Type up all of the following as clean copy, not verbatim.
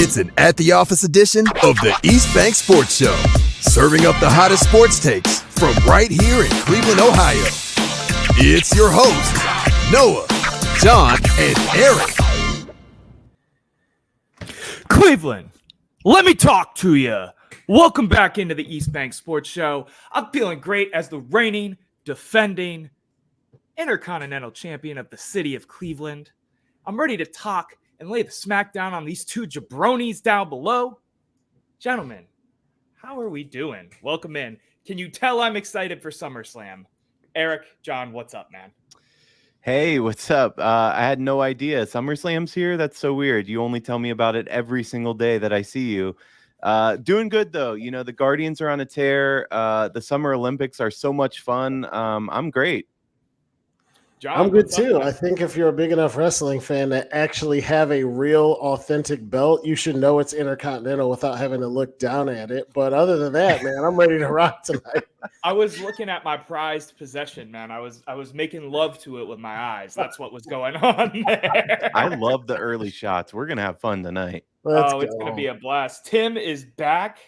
It's an At the Office edition of the East Bank Sports Show, serving up the hottest sports takes from right here in Cleveland, Ohio. It's your host, Noah, John, and Erik. Cleveland, let me talk to you. Welcome back into the East Bank Sports Show. I'm feeling great as the reigning, defending, intercontinental champion of the city of Cleveland. I'm ready to talk and lay the smack down on these two jabronis down below. Gentlemen, how are we doing? Welcome in. Can you tell I'm excited for SummerSlam? Erik, John, what's up, man? Hey, what's up? I had no idea. SummerSlam's here? That's so weird. You only tell me about it every single day that I see you. Doing good, though. You know, the Guardians are on a tear. The Summer Olympics are so much fun. I'm great. John, I'm good too. I think if you're a big enough wrestling fan to actually have a real authentic belt, you should know it's Intercontinental without having to look down at it. But other than that, man, I'm ready to rock tonight. I was looking at my prized possession, man. I was making love to it with my eyes. That's what was going on there. I love the early shots. We're gonna have fun tonight. It's gonna be a blast. Tim is back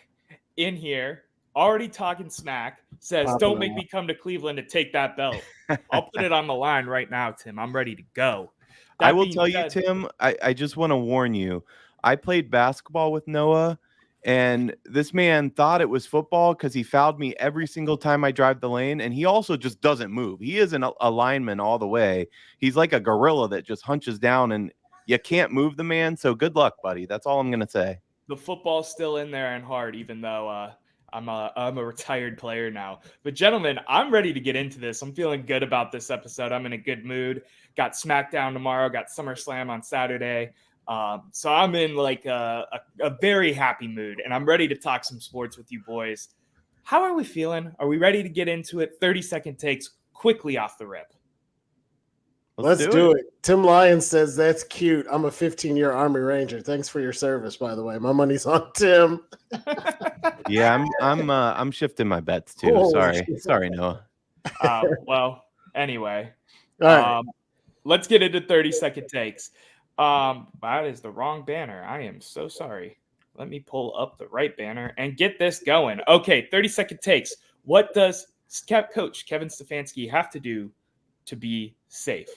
in here, already talking smack. Says, don't make me come to Cleveland to take that belt. I'll put it on the line right now, Tim. I'm ready to go. I will tell you, Tim, I just want to warn you. I played basketball with Noah, and this man thought it was football because he fouled me every single time I drive the lane, and he also just doesn't move. He is a lineman all the way. He's like a gorilla that just hunches down, and you can't move the man, so good luck, buddy. That's all I'm going to say. The football's still in there and hard, even though I'm a retired player now. But gentlemen, I'm ready to get into this. I'm feeling good about this episode. I'm in a good mood. Got SmackDown tomorrow. Got SummerSlam on Saturday. So I'm in like a very happy mood, and I'm ready to talk some sports with you boys. How are we feeling? Are we ready to get into it? 30-second takes quickly off the rip. Let's do it. Tim Lyons says, that's cute. I'm a 15-year Army Ranger. Thanks for your service, by the way. My money's on Tim. Yeah, I'm shifting my bets too. Sorry, Noah. Well, anyway, all right. Let's get into 30-second takes. That is the wrong banner. I am so sorry. Let me pull up the right banner and get this going. Okay, 30-second takes. What does Coach Kevin Stefanski have to do to be safe?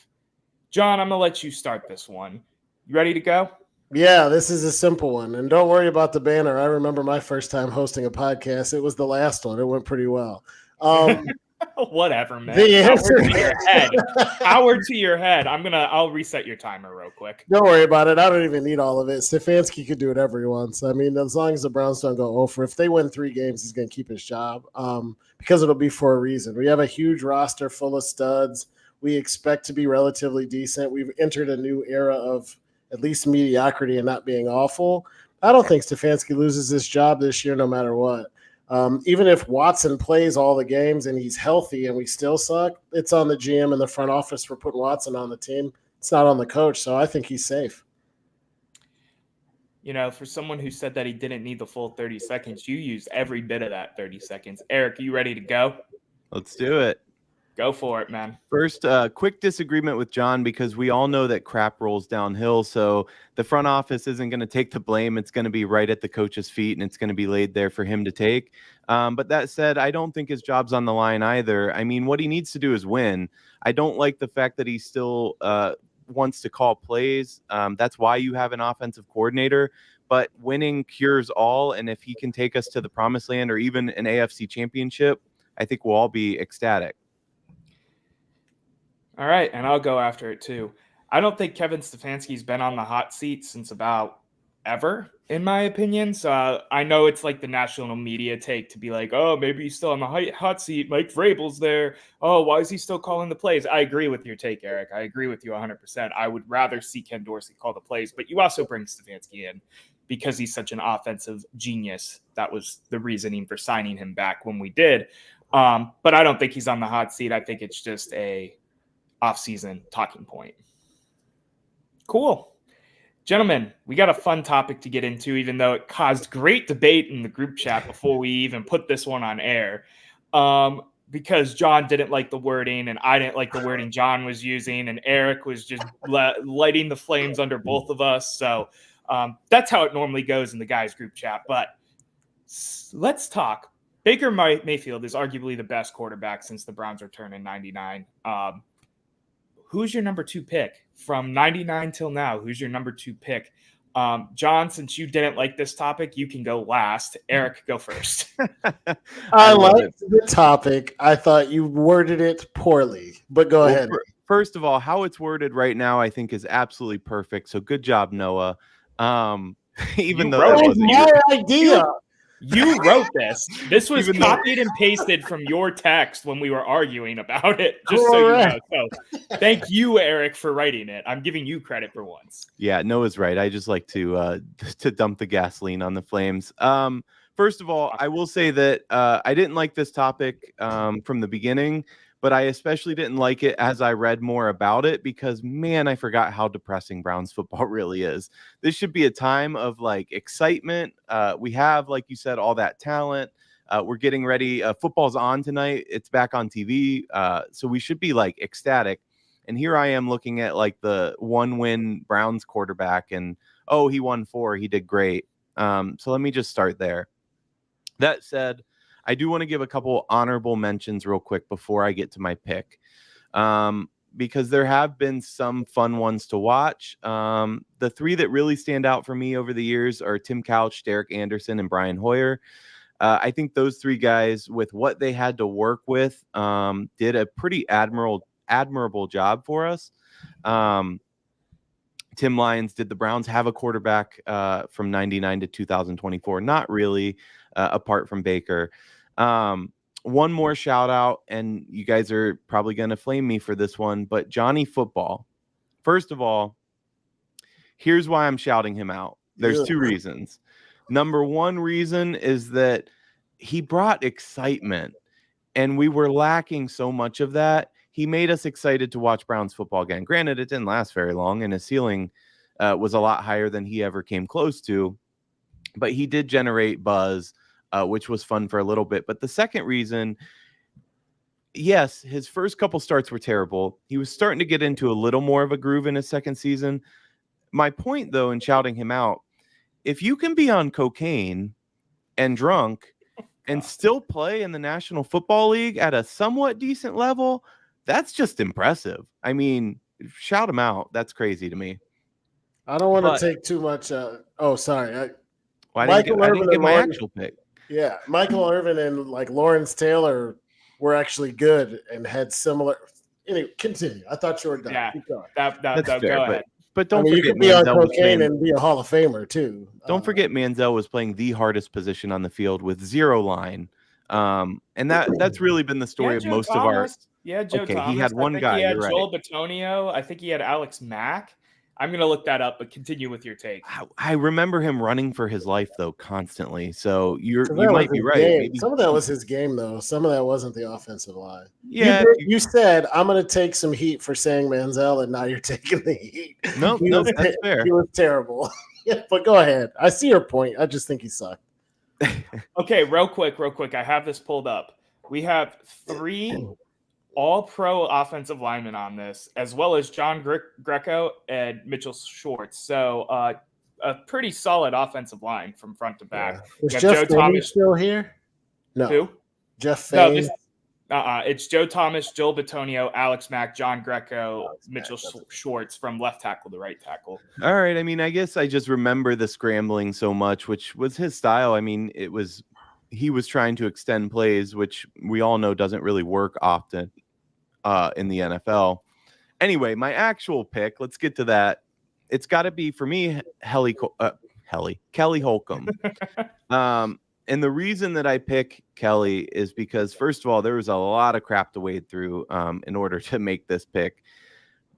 John, I'm going to let you start this one. You ready to go? Yeah, this is a simple one. And don't worry about the banner. I remember my first time hosting a podcast. It was the last one. It went pretty well. Whatever, man. The answer Howard to your head. Howard to your head. I'll reset your timer real quick. Don't worry about it. I don't even need all of it. Stefanski could do whatever he wants. I mean, as long as the Browns don't go over, if they win 3 games, he's going to keep his job because it'll be for a reason. We have a huge roster full of studs. We expect to be relatively decent. We've entered a new era of at least mediocrity and not being awful. I don't think Stefanski loses his job this year no matter what. Even if Watson plays all the games and he's healthy and we still suck, it's on the GM and the front office for putting Watson on the team. It's not on the coach, so I think he's safe. You know, for someone who said that he didn't need the full 30 seconds, you used every bit of that 30 seconds. Erik, are you ready to go? Let's do it. Go for it, man. First, quick disagreement with John because we all know that crap rolls downhill. So the front office isn't going to take the blame. It's going to be right at the coach's feet, and it's going to be laid there for him to take. But that said, I don't think his job's on the line either. I mean, what he needs to do is win. I don't like the fact that he still wants to call plays. That's why you have an offensive coordinator. But winning cures all, and if he can take us to the promised land or even an AFC championship, I think we'll all be ecstatic. All right, and I'll go after it too. I don't think Kevin Stefanski's been on the hot seat since about ever, in my opinion. So I know it's like the national media take to be like, oh, maybe he's still on the hot seat. Mike Vrabel's there. Oh, why is he still calling the plays? I agree with your take, Erik. I agree with you 100%. I would rather see Ken Dorsey call the plays, but you also bring Stefanski in because he's such an offensive genius. That was the reasoning for signing him back when we did. But I don't think he's on the hot seat. I think it's just a off-season talking point. Cool. Gentlemen, we got a fun topic to get into, even though it caused great debate in the group chat before we even put this one on air. Because John didn't like the wording and I didn't like the wording John was using, and Erik was just lighting the flames under both of us. So That's how it normally goes in the guys group chat. But let's talk. Baker Mayfield is arguably the best quarterback since the Browns return in 99. Who's your number 2 pick from 99 till now? Who's your number 2 pick? John, since you didn't like this topic, you can go last. Erik, go first. I liked the topic. I thought you worded it poorly, but go ahead. First of all, how it's worded right now, I think is absolutely perfect. So good job, Noah. Even though that wasn't my idea. You wrote this. This was copied and pasted from your text when we were arguing about it, just so you know. So thank you, Erik, for writing it. I'm giving you credit for once. Yeah, Noah's right. I just like to dump the gasoline on the flames. First of all, I will say that I didn't like this topic from the beginning, but I especially didn't like it as I read more about it because, man, I forgot how depressing Browns football really is. This should be a time of like excitement. We have, like you said, all that talent. We're getting ready. Football's on tonight. It's back on TV. So we should be like ecstatic. And here I am looking at like the 1-win Browns quarterback and, oh, he won 4. He did great. So let me just start there. That said, I do want to give a couple honorable mentions real quick before I get to my pick, because there have been some fun ones to watch. The 3 that really stand out for me over the years are Tim Couch, Derek Anderson, and Brian Hoyer. I think those 3 guys, with what they had to work with, did a pretty admirable job for us. Tim Lyons, did the Browns have a quarterback from 99 to 2024? Not really, apart from Baker. One more shout out, and you guys are probably going to flame me for this one, but Johnny Football. First of all, here's why I'm shouting him out. There's 2 reasons. Number 1 reason is that he brought excitement, and we were lacking so much of that. He made us excited to watch Browns football again. Granted, it didn't last very long, and his ceiling was a lot higher than he ever came close to, but he did generate buzz, which was fun for a little bit. But the second reason, yes, his first couple starts were terrible. He was starting to get into a little more of a groove in his second season. My point, though, in shouting him out, if you can be on cocaine and drunk and still play in the National Football League at a somewhat decent level, that's just impressive. I mean, shout him out. That's crazy to me. I don't want to take too much. Sorry. I didn't get my actual pick. Yeah, Michael Irvin and like Lawrence Taylor were actually good and had similar. Anyway, continue. I thought you were done. Yeah, keep going. That's fair, go ahead. But don't forget, you could be on cocaine and be a Hall of Famer too. Don't forget, Manziel was playing the hardest position on the field with 0 line, and that's really been the story of most of our. Yeah, Joe Thomas. He had one guy. He had You're Joel right. Batonio. I think he had Alex Mack. I'm going to look that up, but continue with your take. I remember him running for his life, though, constantly. So you might be right. Maybe. Some of that was his game, though. Some of that wasn't the offensive line. Yeah. You said, I'm going to take some heat for saying Manziel, and now you're taking the heat. No, that's fair. He was terrible. Yeah, but go ahead. I see your point. I just think he sucked. Okay, real quick. I have this pulled up. We have 3 all-pro offensive linemen on this, as well as John Greco and Mitchell Schwartz. So a pretty solid offensive line from front to back. Yeah. Is Jeff Thomas still here? No. Who? Jeff Faye? No, it's Joe Thomas, Joel Batonio, Alex Mack, John Greco, Mitchell Schwartz from left tackle to right tackle. All right. I mean, I guess I just remember the scrambling so much, which was his style. I mean, he was trying to extend plays, which we all know doesn't really work often in the NFL. Anyway, my actual pick, let's get to that. It's got to be, for me, Kelly Holcomb. And the reason that I pick Kelly is because, first of all, there was a lot of crap to wade through in order to make this pick.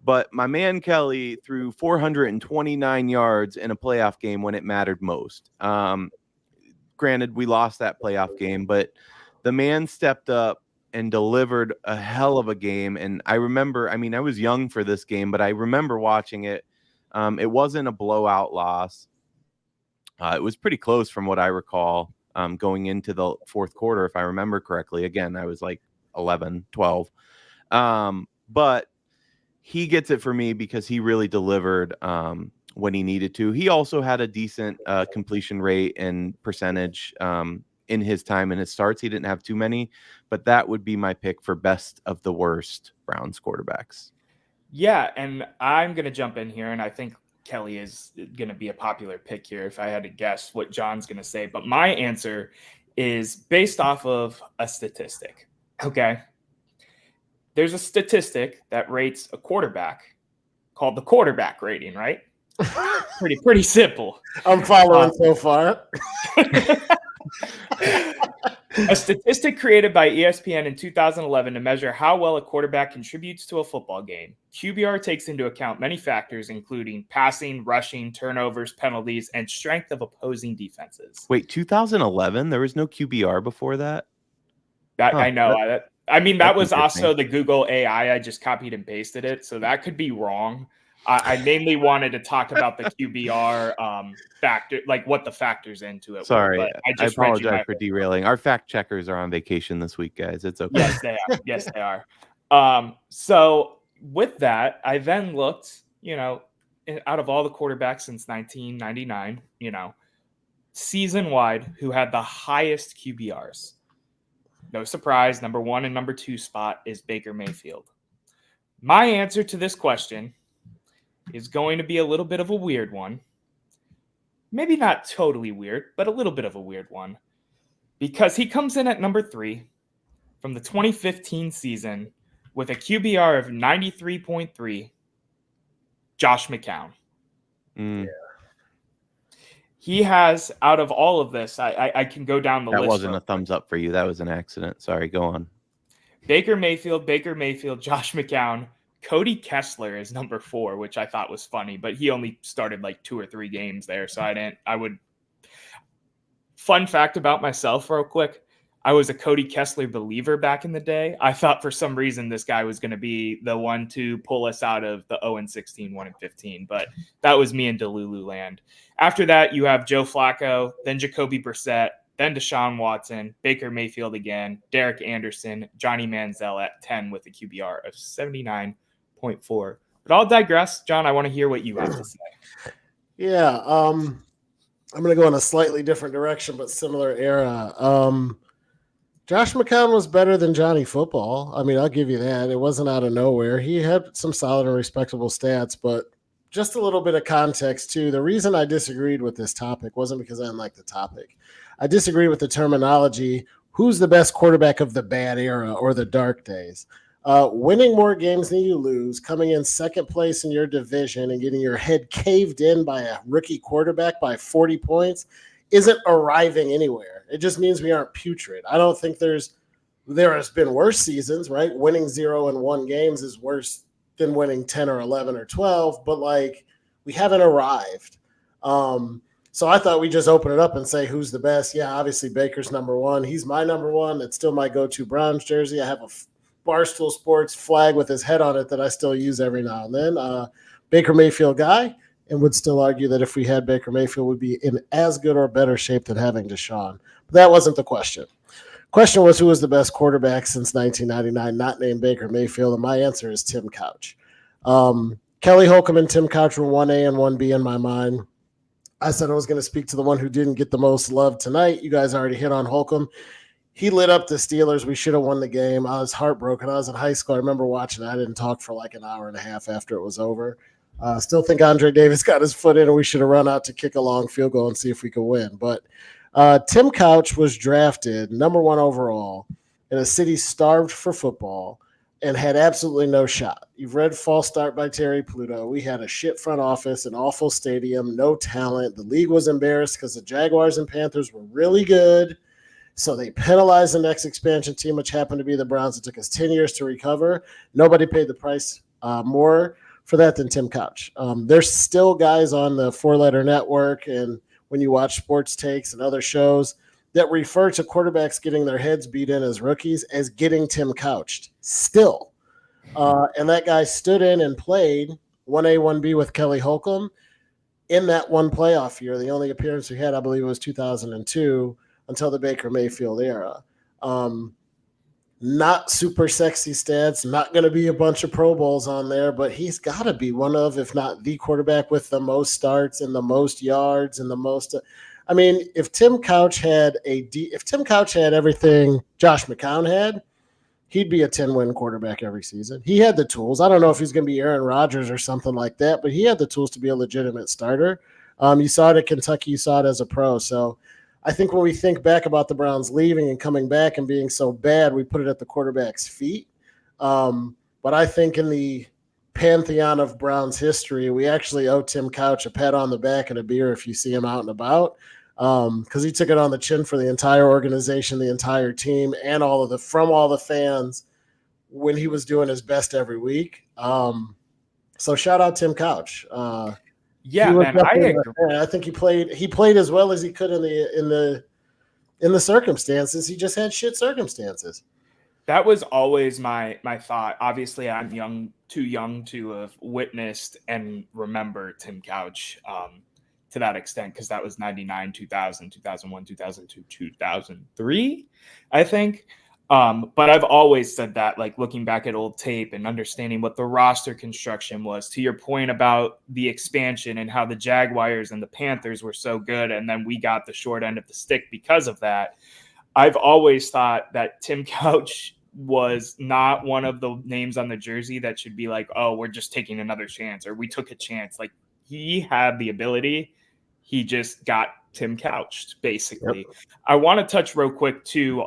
But my man Kelly threw 429 yards in a playoff game when it mattered most. Granted, we lost that playoff game, but the man stepped up and delivered a hell of a game. And I remember, I mean, I was young for this game, but I remember watching it. It wasn't a blowout loss. It was pretty close from what I recall going into the fourth quarter, if I remember correctly. Again, I was like 11, 12. But he gets it for me because he really delivered when he needed to. He also had a decent completion rate and percentage in his time in his starts. He didn't have too many, but that would be my pick for best of the worst Browns quarterbacks. Yeah, and I'm going to jump in here, and I think Kelly is going to be a popular pick here if I had to guess what John's going to say. But my answer is based off of a statistic, okay? There's a statistic that rates a quarterback called the quarterback rating, right? Pretty simple. I'm following so far. A statistic created by ESPN in 2011 to measure how well a quarterback contributes to a football game. QBR takes into account many factors, including passing, rushing, turnovers, penalties, and strength of opposing defenses. Wait, 2011? There was no QBR before that? I know. That was also interesting. the Google AI. I just copied and pasted it, so that could be wrong. I mainly wanted to talk about the QBR factor, like what the factors into it. Sorry, were, I apologize for derailing. Our fact checkers are on vacation this week, guys. It's okay. Yes, they are. Yes, they are. So with that, I then looked, out of all the quarterbacks since 1999, season wide, who had the highest QBRs. No surprise, number 1 and number 2 spot is Baker Mayfield. My answer to this question is going to be a little bit of a weird one. Maybe not totally weird, but a little bit of a weird one. Because he comes in at number 3 from the 2015 season with a QBR of 93.3, Josh McCown. Yeah. He has, out of all of this, I can go down the list. That wasn't a thumbs up for you. That was an accident. Sorry, go on. Baker Mayfield, Josh McCown. Cody Kessler is number 4, which I thought was funny, but he only started like 2 or 3 games there. So fun fact about myself real quick. I was a Cody Kessler believer back in the day. I thought for some reason this guy was going to be the one to pull us out of the 0-16, 1-15, but that was me in Delulu land. After that, you have Joe Flacco, then Jacoby Brissett, then Deshaun Watson, Baker Mayfield again, Derek Anderson, Johnny Manziel at 10 with a QBR of 79.4. But I'll digress. John, I want to hear what you have to say. Yeah, I'm going to go in a slightly different direction, but similar era. Josh McCown was better than Johnny Football. I mean, I'll give you that. It wasn't out of nowhere. He had some solid and respectable stats, but just a little bit of context, too. The reason I disagreed with this topic wasn't because I didn't like the topic. I disagree with the terminology, who's the best quarterback of the bad era or the dark days. Winning more games than you lose, coming in second place in your division and getting your head caved in by a rookie quarterback by 40 points isn't arriving anywhere. It just means we aren't putrid. I don't think there has been worse seasons, right? Winning 0-1 games is worse than winning 10 or 11 or 12, but we haven't arrived. So I thought we just open it up and say who's the best. Yeah, obviously Baker's number 1. He's my number 1. It's still my go-to Browns jersey. I have a Barstool Sports flag with his head on it that I still use every now and then. Baker Mayfield guy, and would still argue that if we had Baker Mayfield, would be in as good or better shape than having Deshaun. But that wasn't the question. Question was who was the best quarterback since 1999, not named Baker Mayfield, and my answer is Tim Couch. Kelly Holcomb and Tim Couch were 1A and 1B in my mind. I said I was going to speak to the one who didn't get the most love tonight. You guys already hit on Holcomb. He lit up the Steelers. We should have won the game. I was heartbroken. I was in high school. I remember watching it. I didn't talk for like an hour and a half after it was over. Still think Andre Davis got his foot in and we should have run out to kick a long field goal and see if we could win. But Tim Couch was drafted number 1 overall in a city starved for football and had absolutely no shot. You've read False Start by Terry Pluto. We had a shit front office, an awful stadium, no talent. The league was embarrassed because the Jaguars and Panthers were really good. So they penalized the next expansion team, which happened to be the Browns. It took us 10 years to recover. Nobody paid the price more for that than Tim Couch. There's still guys on the 4-letter network and when you watch sports takes and other shows that refer to quarterbacks getting their heads beat in as rookies as getting Tim Couched still. And that guy stood in and played 1A, 1B with Kelly Holcomb in that one playoff year. The only appearance we had, I believe, was 2002 until the Baker Mayfield era. Not super sexy stats, not going to be a bunch of Pro Bowls on there, but he's got to be one of, if not the quarterback with the most starts and the most yards and the most. I mean, if Tim Couch had everything Josh McCown had, he'd be a 10-win quarterback every season. He had the tools. I don't know if he's going to be Aaron Rodgers or something like that, but he had the tools to be a legitimate starter. You saw it at Kentucky. You saw it as a pro. So I think when we think back about the Browns leaving and coming back and being so bad, we put it at the quarterback's feet. But I think in the pantheon of Browns history, we actually owe Tim Couch a pat on the back and a beer if you see him out and about, because he took it on the chin for the entire organization, the entire team, and all the fans when he was doing his best every week. So shout out Tim Couch. Yeah, man, I agree. I think he played as well as he could in the circumstances. He just had shit circumstances. That was always my thought. Obviously, I'm too young to have witnessed and remember Tim Couch to that extent, because that was 99, 2000, 2001, 2002, 2003, I think. But I've always said that, like, looking back at old tape and understanding what the roster construction was, to your point about the expansion and how the Jaguars and the Panthers were so good, and then we got the short end of the stick because of that. I've always thought that Tim Couch was not one of the names on the jersey that should be like, oh, we're just taking another chance, or we took a chance. Like, he had the ability. He just got Tim Couched, basically. Yep. I want to touch real quick, too,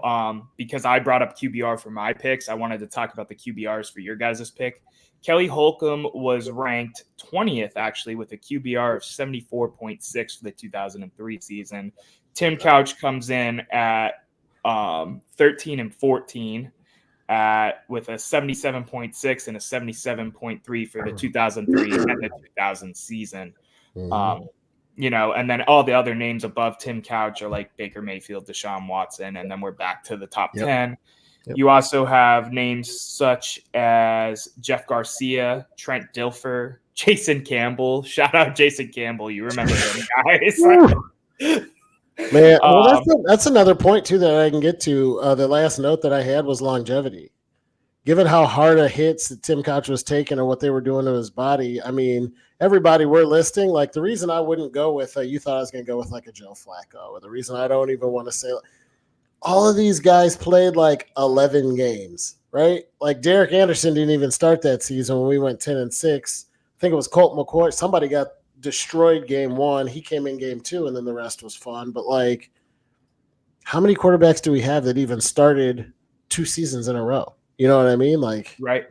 because I brought up QBR for my picks. I wanted to talk about the QBRs for your guys' pick. Kelly Holcomb was ranked 20th, actually, with a QBR of 74.6 for the 2003 season. Tim Couch comes in at 13 and 14 with a 77.6 and a 77.3 for the 2003 and the 2000 season. And then all the other names above Tim Couch are like Baker Mayfield, Deshaun Watson, and then we're back to the top 10. Yep. You also have names such as Jeff Garcia, Trent Dilfer, Jason Campbell. Shout out Jason Campbell. You remember them guys. Man, well, that's another point, too, that I can get to. The last note that I had was longevity. Given how hard a hits that Tim Couch was taking or what they were doing to his body, I mean, everybody we're listing, like, the reason I wouldn't go with you thought I was going to go with, like, a Joe Flacco, or the reason I don't even want to say all of these guys played, like, 11 games, right? Like, Derek Anderson didn't even start that season when we went 10-6. I think it was Colt McCoy. Somebody got destroyed game one. He came in game two, and then the rest was fun. But, like, how many quarterbacks do we have that even started 2 seasons in a row? You know what I mean? Like, right.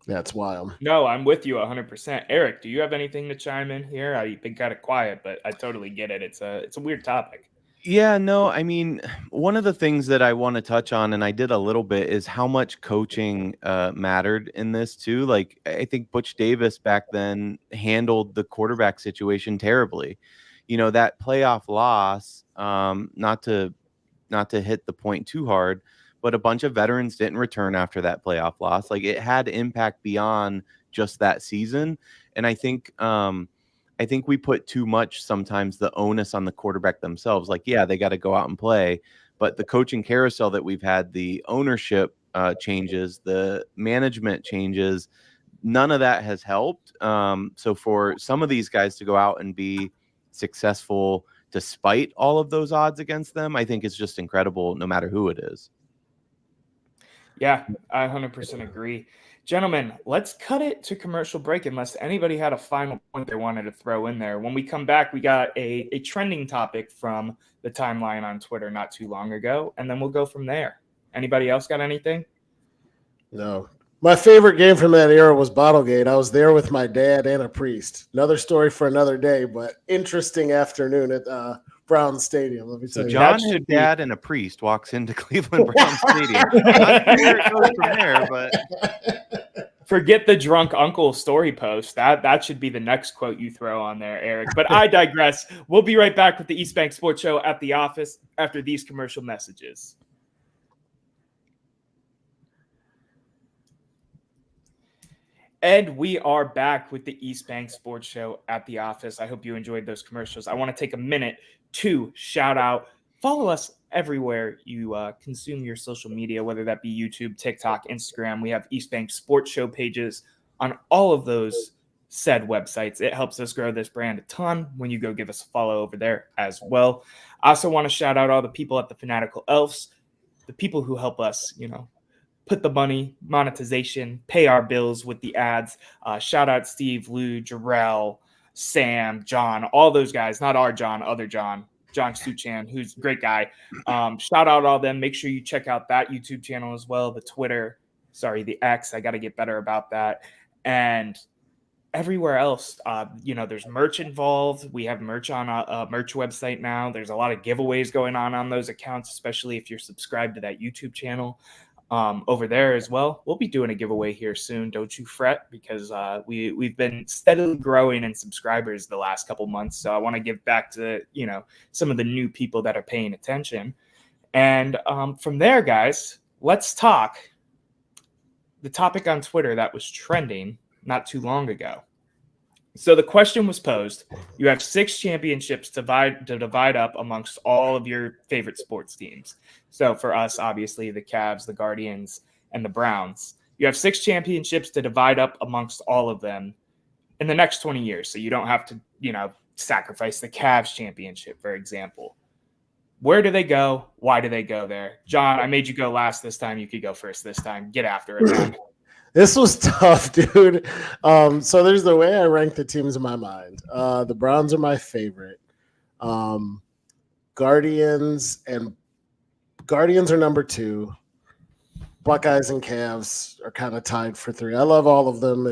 That's wild. No, I'm with you 100%. Erik, do you have anything to chime in here? I've been kind of quiet, but I totally get it. It's a weird topic. Yeah, no, I mean, one of the things that I want to touch on, and I did a little bit, is how much coaching mattered in this too. Like, I think Butch Davis back then handled the quarterback situation terribly. You know, that playoff loss, not to hit the point too hard, but a bunch of veterans didn't return after that playoff loss. Like, it had impact beyond just that season. And I think we put too much sometimes the onus on the quarterback themselves. Like, yeah, they got to go out and play, but the coaching carousel that we've had, the ownership changes, the management changes, none of that has helped. So for some of these guys to go out and be successful despite all of those odds against them, I think it's just incredible, no matter who it is. Yeah, I 100% agree. Gentlemen, let's cut it to commercial break unless anybody had a final point they wanted to throw in there. When we come back, we got a trending topic from the timeline on Twitter not too long ago, and then we'll go from there. Anybody else got anything? No. My favorite game from that era was Bottlegate. I was there with my dad and a priest. Another story for another day, but interesting afternoon at Brown Stadium. Let me tell you. John, his dad, and a priest walks into Cleveland Brown Stadium. Not sure where it goes from there, but forget the drunk uncle story post. That should be the next quote you throw on there, Erik. But I digress. We'll be right back with the East Bank Sports Show at the office after these commercial messages. And we are back with the East Bank Sports Show at the office. I hope you enjoyed those commercials. I want to take a minute to shout out follow us everywhere you consume your social media, whether that be YouTube, TikTok, Instagram. We have East Bank Sports Show pages on all of those said websites. It helps us grow this brand a ton when you go give us a follow over there as well. I also want to shout out all the people at the Fanatical Elves, the people who help us, put the money, monetization, pay our bills with the ads. Shout out Steve, Lou, Jarrell, Sam, John, all those guys. Not our John, other John Suchan, who's a great guy. Shout out all them. Make sure you check out that YouTube channel as well, the Twitter, the X. I got to get better about that. And everywhere else, there's merch involved. We have merch on a merch website now. There's a lot of giveaways going on those accounts, especially if you're subscribed to that YouTube channel. Over there as well. We'll be doing a giveaway here soon. Don't you fret, because we've been steadily growing in subscribers the last couple months. So I want to give back to, some of the new people that are paying attention. And from there, guys, let's talk the topic on Twitter that was trending not too long ago. So the question was posed: you have 6 championships to divide up amongst all of your favorite sports teams. So for us, obviously, the Cavs, the Guardians, and the Browns. You have 6 championships to divide up amongst all of them in the next 20 years. So you don't have to, sacrifice the Cavs championship, for example. Where do they go? Why do they go there? John, I made you go last this time. You could go first this time. Get after it, man. This was tough, dude. So there's the way I rank the teams in my mind. The Browns are my favorite. Guardians are number 2. Buckeyes and Cavs are kind of tied for 3. I love all of them.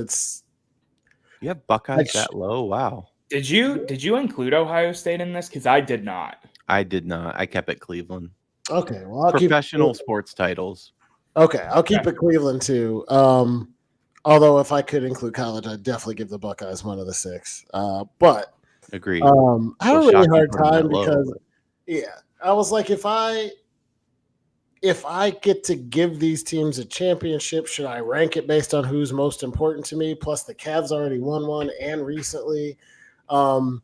You have Buckeyes that low? Wow. Did you include Ohio State in this? Because I did not. I did not. I kept it Cleveland. Okay, well, I'll professional sports titles. Okay, I'll keep it Cleveland too. Although if I could include college, I'd definitely give the Buckeyes one of the 6. But agreed. I had a really hard time because, I was like, if I get to give these teams a championship, should I rank it based on who's most important to me? Plus, the Cavs already won one and recently. So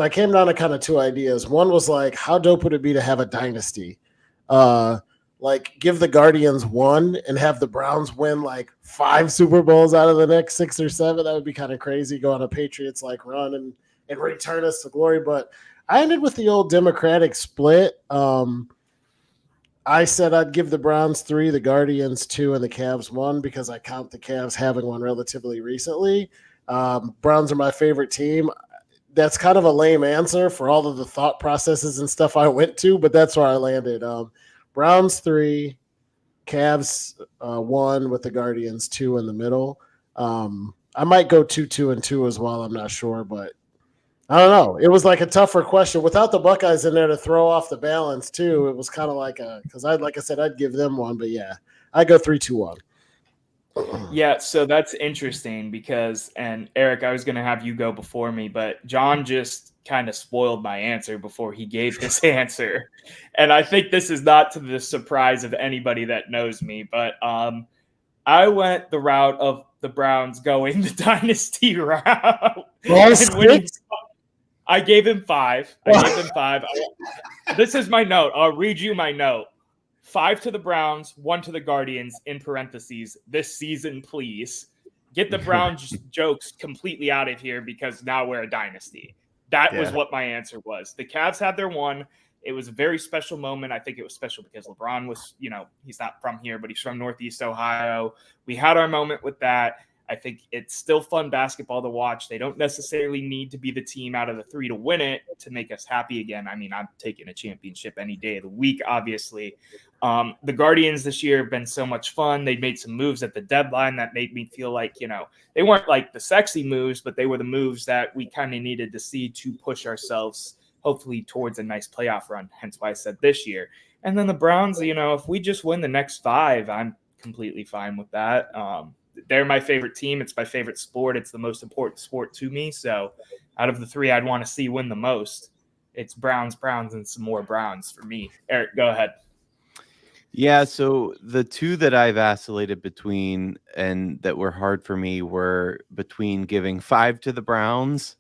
I came down to kind of 2 ideas. One was like, how dope would it be to have a dynasty? Like give the Guardians 1 and have the Browns win like 5 Super Bowls out of the next 6 or 7. That would be kind of crazy. Go on a Patriots like run and return us to glory. But I ended with the old Democratic split. I said I'd give the Browns 3, the Guardians 2, and the Cavs 1 because I count the Cavs having one relatively recently. Browns are my favorite team. That's kind of a lame answer for all of the thought processes and stuff I went to, but that's where I landed. Browns 3, Cavs 1 with the Guardians 2 in the middle. I might go 2, and 2 as well. I'm not sure, but I don't know. It was like a tougher question without the Buckeyes in there to throw off the balance too. It was kind of like because like I said, I'd give them 1, but yeah, I go 3, 2, 1. Yeah, so that's interesting because, and Erik, I was going to have you go before me, but John just kind of spoiled my answer before he gave his answer. And I think this is not to the surprise of anybody that knows me, but I went the route of the Browns going the dynasty route. I gave him 5. This is my note. I'll read you my note. 5 to the Browns, 1 to the Guardians, in parentheses, this season, please. Get the Browns jokes completely out of here because now we're a dynasty. That was what my answer was. The Cavs had their 1. It was a very special moment. I think it was special because LeBron was, he's not from here, but he's from Northeast Ohio. We had our moment with that. I think it's still fun basketball to watch. They don't necessarily need to be the team out of the 3 to win it to make us happy again. I mean, I'm taking a championship any day of the week, obviously. The Guardians this year have been so much fun. They made some moves at the deadline that made me feel like, they weren't like the sexy moves, but they were the moves that we kind of needed to see to push ourselves, hopefully, towards a nice playoff run. Hence why I said this year. And then the Browns, if we just win the next 5, I'm completely fine with that. They're my favorite team. It's my favorite sport. It's the most important sport to me. So out of the 3 I'd want to see win the most, it's Browns, and some more Browns for me. Erik, go ahead. Yeah, so the 2 that I vacillated between and that were hard for me were between giving 5 to the Browns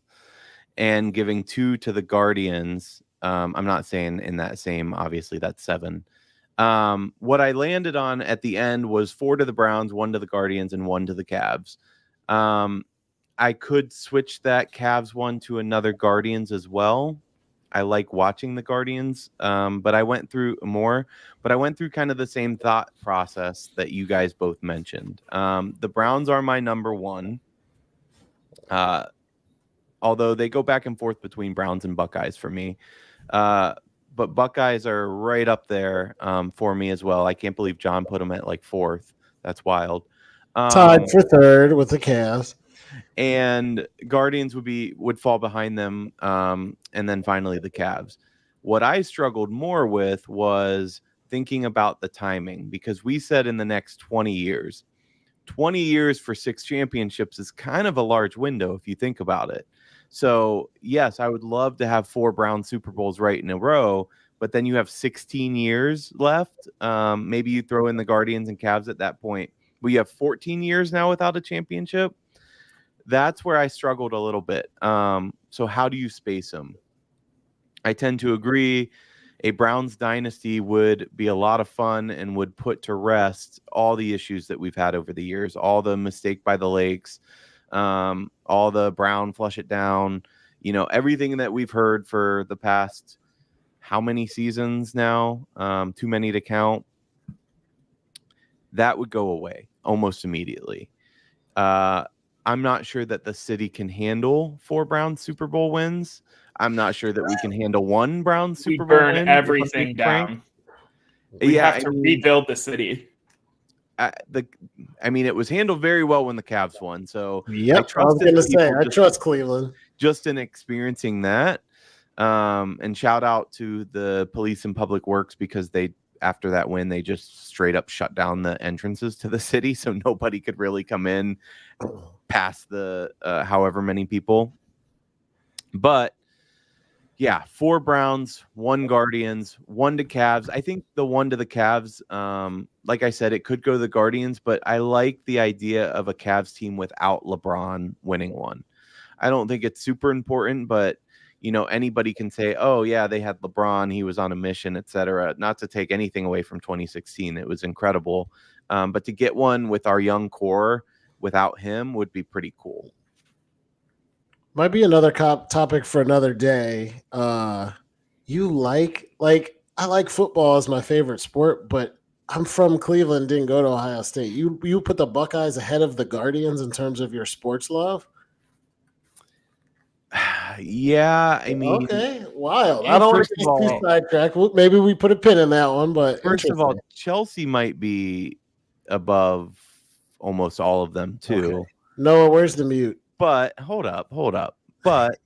and giving 2 to the Guardians. I'm not saying in that same, obviously that's 7. What I landed on at the end was 4 to the Browns, 1 to the Guardians, and 1 to the Cavs. I could switch that Cavs one to another Guardians as well. I like watching the Guardians, but I went through kind of the same thought process that you guys both mentioned. The Browns are my number 1. Although they go back and forth between Browns and Buckeyes for me. But Buckeyes are right up there for me as well. I can't believe John put them at like 4th. That's wild. Tied for 3rd with the Cavs. And Guardians would fall behind them, and then finally the Cavs. What I struggled more with was thinking about the timing, because we said in the next 20 years. 20 years for 6 championships is kind of a large window if you think about it. So, yes, I would love to have 4 Brown Super Bowls right in a row, but then you have 16 years left. Maybe you throw in the Guardians and Cavs at that point. We have 14 years now without a championship. That's where I struggled a little bit. So how do you space them? I tend to agree a Browns dynasty would be a lot of fun and would put to rest all the issues that we've had over the years, all the mistake by the Lakes, all the Brown flush it down, everything that we've heard for the past how many seasons now, too many to count. That would go away almost immediately. I'm not sure that the city can handle 4 Browns Super Bowl wins. I'm not sure that we can handle 1 Browns Super Bowl win. We burn everything down. We have to rebuild the city. It was handled very well when the Cavs won. So I was going to say, I trust Cleveland. Just in experiencing that. And shout out to the police and public works, because after that win, they just straight up shut down the entrances to the city. So nobody could really come in past the however many people. But yeah, 4 Browns, 1 Guardians, 1 to Cavs. I think the 1 to the Cavs, like I said, it could go to the Guardians, but I like the idea of a Cavs team without LeBron winning one. I don't think it's super important, but anybody can say, oh yeah, they had LeBron, he was on a mission, etc. Not to take anything away from 2016. It was incredible. But to get one with our young core without him would be pretty cool. Might be another topic for another day. You I like football as my favorite sport, but I'm from Cleveland, didn't go to Ohio State. You put the Buckeyes ahead of the Guardians in terms of your sports love? Yeah, I mean, okay, wild. I don't want to get too sidetracked. Maybe we put a pin in that one, but first of all, Chelsea might be above almost all of them too. Okay. Noah, where's the mute? But hold up. But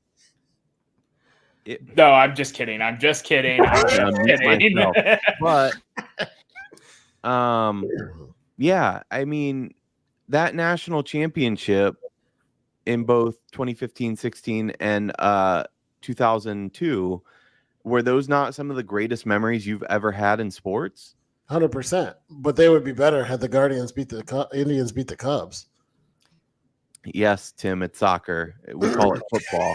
no, I'm just kidding. I'm just kidding. But yeah, I mean, that national championship in both 2015, 16, and 2002, were those not some of the greatest memories you've ever had in sports? 100%. But they would be better had the Guardians beat the Indians beat the Cubs. Yes, Tim, it's soccer. We call it football.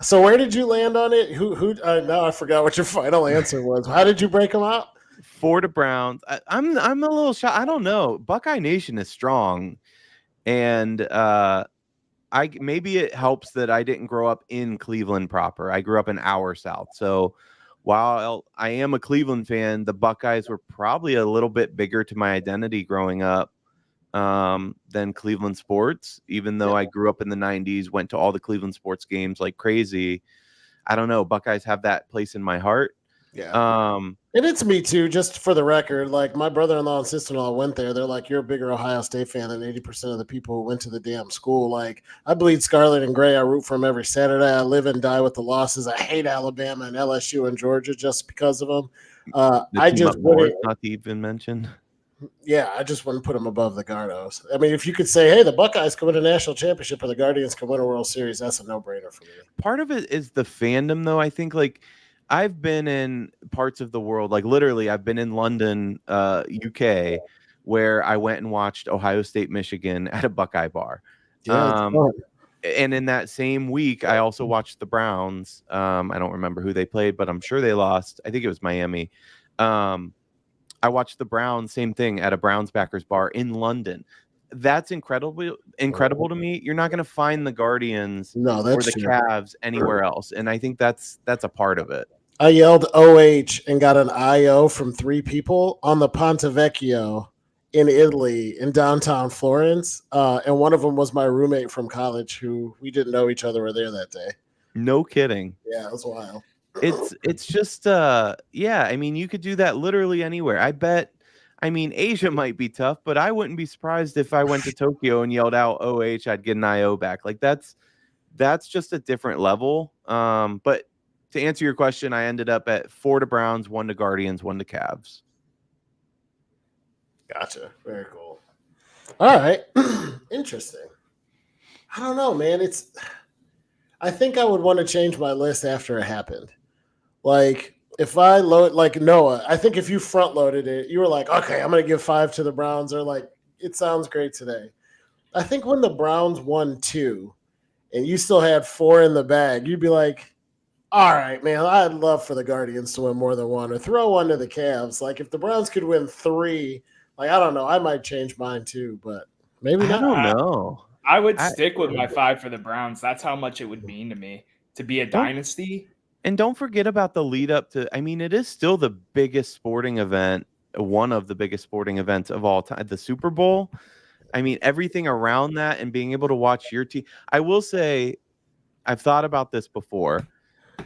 So where did you land on it? Who? Now I forgot what your final answer was. How did you break them out? 4 to Browns. I'm a little shocked. I don't know. Buckeye Nation is strong, and maybe it helps that I didn't grow up in Cleveland proper. I grew up an hour south. So while I am a Cleveland fan, the Buckeyes were probably a little bit bigger to my identity growing up than Cleveland sports, even though I grew up in the 90s, went to all the Cleveland sports games like crazy. I don't know. Buckeyes have that place in my heart. Yeah. And it's me too, just for the record. Like my brother-in-law and sister-in-law went there. They're like, you're a bigger Ohio State fan than 80% of the people who went to the damn school. Like I bleed scarlet and gray. I root for them every Saturday. I live and die with the losses. I hate Alabama and LSU and Georgia just because of them. I just wouldn't, not to even mention. Yeah, I just wouldn't put them above the Gardos. I mean, if you could say, hey, the Buckeyes can win a national championship or the Guardians can win a World Series, that's a no-brainer for me. Part of it is the fandom, though. I think, like, I've been in parts of the world, like literally I've been in London, UK, where I went and watched Ohio State, Michigan at a Buckeye bar. Yeah, And in that same week, I also watched the Browns. I don't remember who they played, but I'm sure they lost. I think it was Miami. I watched the Browns, same thing, at a Browns backers bar in London. That's incredible to me. You're not going to find the Guardians No, or that's the true. Cavs anywhere else, and I think that's a part of it. I yelled OH and got an IO from 3 people on the Ponte Vecchio in Italy, in downtown Florence. And one of them was my roommate from college, who we didn't know each other were there that day. No kidding. Yeah, it was wild. It's just yeah, I mean, you could do that literally anywhere. I mean, Asia might be tough, but I wouldn't be surprised if I went to Tokyo and yelled out OH, I'd get an IO back. Like that's just a different level. But to answer your question, I ended up at 4 to Browns, 1 to Guardians, 1 to Cavs. Gotcha. Very cool. All right. Interesting. I don't know, man. I think I would want to change my list after it happened. Like, if I load, like Noah, I think if you front loaded it, you were like, okay, I'm going to give 5 to the Browns, or like, it sounds great today. I think when the Browns won 2 and you still had 4 in the bag, you'd be like, all right, man, I'd love for the Guardians to win more than 1, or throw 1 to the Cavs. Like, if the Browns could win 3, like, I don't know, I might change mine too, but maybe not. I don't know. I would stick with my 5 for the Browns. That's how much it would mean to me to be a dynasty. And don't forget about the lead up to, I mean, it is still the biggest sporting event, one of the biggest sporting events of all time, the Super Bowl. I mean, everything around that and being able to watch your team. I will say, I've thought about this before.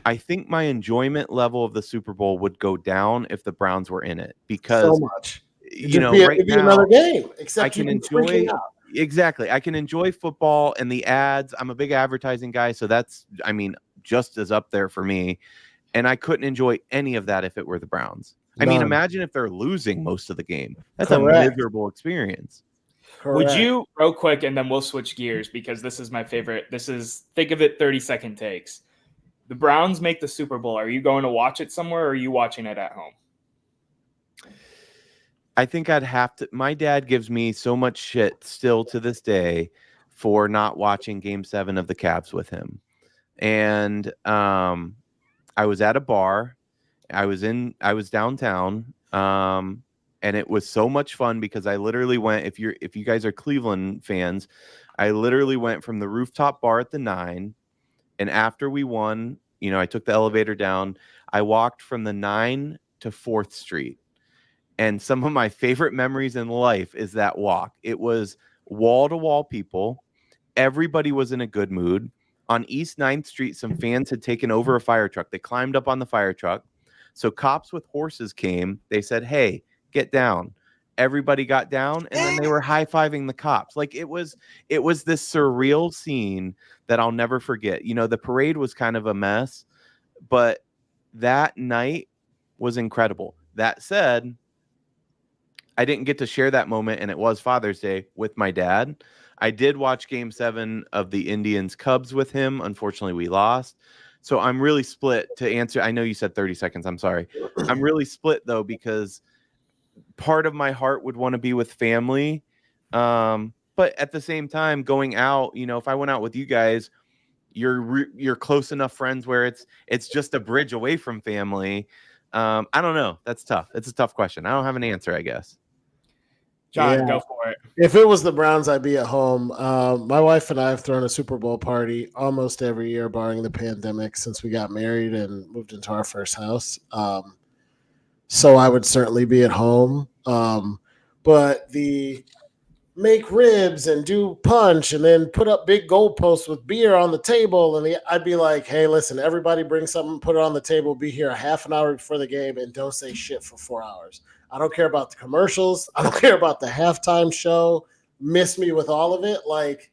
I think my enjoyment level of the Super Bowl would go down if the Browns were in it, because so much. you know, right it'd be now another game. Except I can enjoy exactly. I can enjoy football and the ads. I'm a big advertising guy, so that's, I mean, just as up there for me. And I couldn't enjoy any of that if it were the Browns. I mean, imagine if they're losing most of the game. That's Correct. a miserable experience. Correct. Would you, real quick, and then we'll switch gears because this is my favorite. Think of it 30-second takes. The Browns make the Super Bowl. Are you going to watch it somewhere, or are you watching it at home? I think I'd have to. My dad gives me so much shit still to this day for not watching Game 7 of the Cavs with him. And I was at a bar. I was downtown. And it was so much fun because I literally went, if you guys are Cleveland fans, I literally went from the rooftop bar at the 9. And after we won, you know, I took the elevator down. I walked from the 9 to 4th Street. And some of my favorite memories in life is that walk. It was wall-to-wall people. Everybody was in a good mood. On East 9th Street, some fans had taken over a fire truck. They climbed up on the fire truck. So cops with horses came. They said, hey, get down. Everybody got down, and then they were high-fiving the cops. Like, it was this surreal scene that I'll never forget. You know, the parade was kind of a mess, but that night was incredible. That said, I didn't get to share that moment, and it was Father's Day, with my dad. I did watch Game 7 of the Indians Cubs with him. Unfortunately, we lost. So I'm really split to answer. I know you said 30 seconds. I'm sorry. I'm really split, though, because part of my heart would want to be with family. But at the same time, going out, you know, if I went out with you guys, you're close enough friends where it's just a bridge away from family. I don't know. That's tough. It's a tough question. I don't have an answer, I guess. John, go for it. If it was the Browns, I'd be at home. My wife and I have thrown a Super Bowl party almost every year, barring the pandemic, since we got married and moved into our first house. So I would certainly be at home. But the make ribs and do punch and then put up big goalposts with beer on the table, and I'd be like, hey, listen, everybody bring something, put it on the table, be here a half an hour before the game, and don't say shit for 4 hours. I don't care about the commercials. I don't care about the halftime show. Miss me with all of it. Like,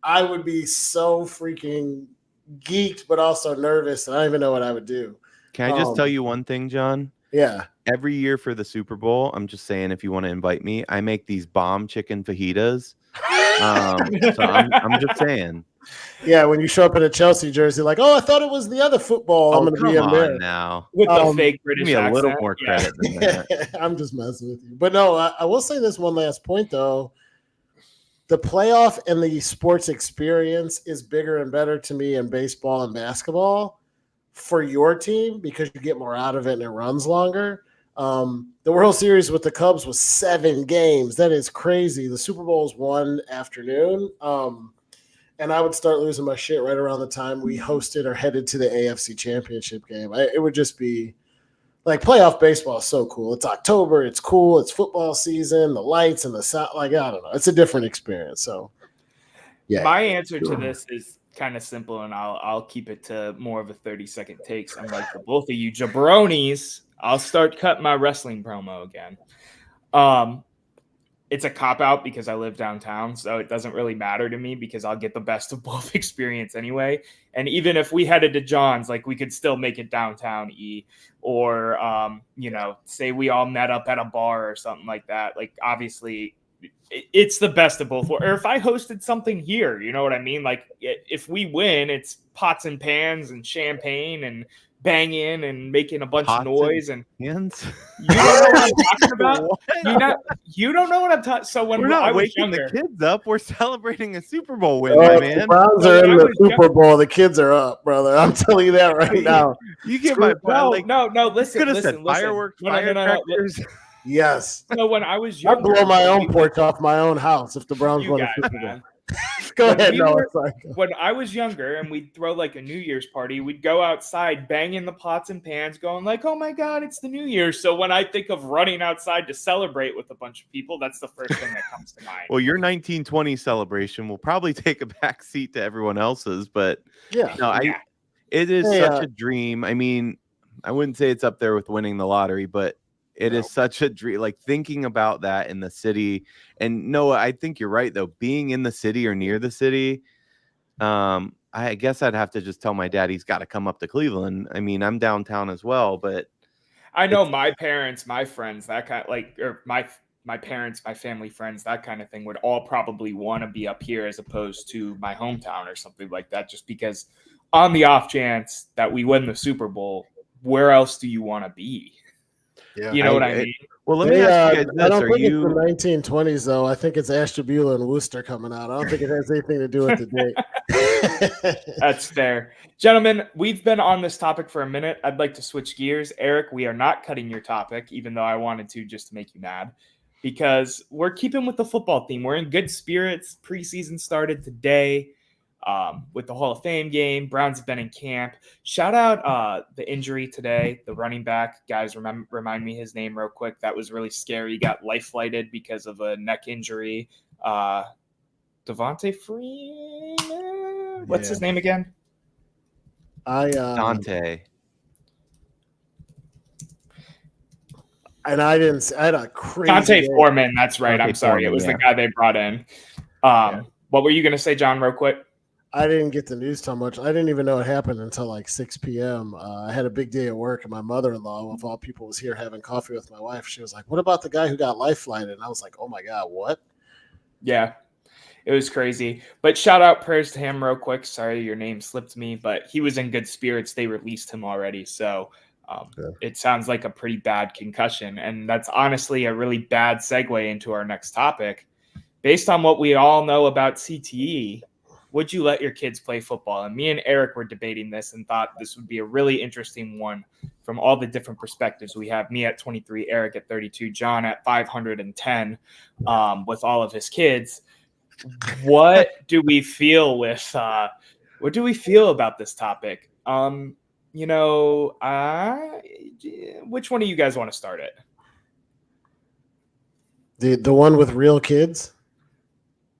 I would be so freaking geeked, but also nervous, and I don't even know what I would do. Can I just tell you one thing, John? Yeah. Every year for the Super Bowl, I'm just saying, if you want to invite me, I make these bomb chicken fajitas. So I'm just saying. Yeah, when you show up in a Chelsea jersey, like, oh, I thought it was the other football. I'm going to be in there now with the fake British give me a little accent. more credit than that. I'm just messing with you. But no, I will say this one last point, though. the playoff and the sports experience is bigger and better to me in baseball and basketball for your team because you get more out of it and it runs longer. The World Series with the Cubs was 7 games. That is crazy. The Super Bowl is one afternoon. And I would start losing my shit right around the time we hosted or headed to the AFC Championship game. It would just be like playoff baseball is so cool. It's October. It's cool. It's football season. The lights and the sound. Like, I don't know. It's a different experience. So, yeah. My answer to this is kind of simple, and I'll keep it to more of a 30-second takes. Unlike the both of you jabronis, I'll start cutting my wrestling promo again. It's a cop-out because I live downtown, so it doesn't really matter to me because I'll get the best of both experience anyway. And even if we headed to John's, like we could still make it downtown or, say we all met up at a bar or something like that. Like, obviously, it's the best of both. Or if I hosted something here, you know what I mean? Like, if we win, it's pots and pans and champagne and banging and making a bunch of noise and hands. You don't know what I'm talking about. You don't know what I'm talking. So when we're not I was waking younger, the kids up, we're celebrating a Super Bowl win, my man. The Browns are in the Super Bowl. The kids are up, brother. I'm telling you that right now. You get my point. No. Listen. Fireworks, firecrackers. Yes. So when I was younger, I'd blow my own porch off my own house if the Browns won the Super Bowl. Go ahead. When I was younger and we'd throw like a New Year's party, we'd go outside banging the pots and pans going like, oh my God, it's the New Year. So when I think of running outside to celebrate with a bunch of people, that's the first thing that comes to mind. Well, your 1920 celebration will probably take a back seat to everyone else's, but it is such a dream. I mean, I wouldn't say it's up there with winning the lottery, but it is such a dream, like thinking about that in the city. And Noah, I think you're right, though. Being in the city or near the city, I guess I'd have to just tell my dad he's got to come up to Cleveland. I mean, I'm downtown as well, but I know my parents, my friends, that kind of or my parents, my family friends, that kind of thing would all probably want to be up here as opposed to my hometown or something like that, just because on the off chance that we win the Super Bowl, where else do you want to be? Yeah, you know what I mean? Well, let me ask you guys this. I don't think it's the 1920s, though. I think it's Ashtabula and Worcester coming out. I don't think it has anything to do with the date. That's fair. Gentlemen, we've been on this topic for a minute. I'd like to switch gears. Erik, we are not cutting your topic, even though I wanted to just to make you mad, because we're keeping with the football theme. We're in good spirits. Preseason started today. With the Hall of Fame game. Browns have been in camp. Shout out the injury today, the running back. Guys, remind me his name real quick. That was really scary. He got life-flighted because of a neck injury. Devontae Freeman? What's his name again? Dante. And I had a crazy Dante Foreman, that's right. I'm sorry. It was the guy they brought in. What were you going to say, John, real quick? I didn't get the news so much. I didn't even know it happened until like 6 p.m. I had a big day at work, and my mother-in-law, of all people, was here having coffee with my wife. She was like, what about the guy who got life-flighted? And I was like, oh, my God, what? Yeah, it was crazy. But shout out, prayers to him real quick. Sorry, your name slipped me, but he was in good spirits. They released him already, so it sounds like a pretty bad concussion. And that's honestly a really bad segue into our next topic. Based on what we all know about CTE, would you let your kids play football? And me and Erik were debating this and thought this would be a really interesting one from all the different perspectives we have. Me at 23, Erik at 32, John at 510 with all of his kids. What do we feel with what do we feel about this topic? Which one of you guys want to start it? The one with real kids?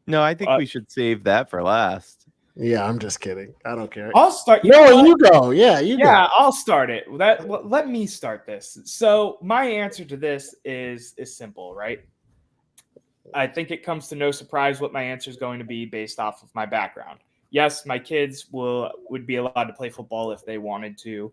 No, I think we should save that for last. Yeah, I'm just kidding. I don't care. I'll start. No, you go. Yeah, you go. Yeah, I'll start it. Let me start this. So my answer to this is simple, right? I think it comes to no surprise what my answer is going to be based off of my background. Yes, my kids would be allowed to play football if they wanted to.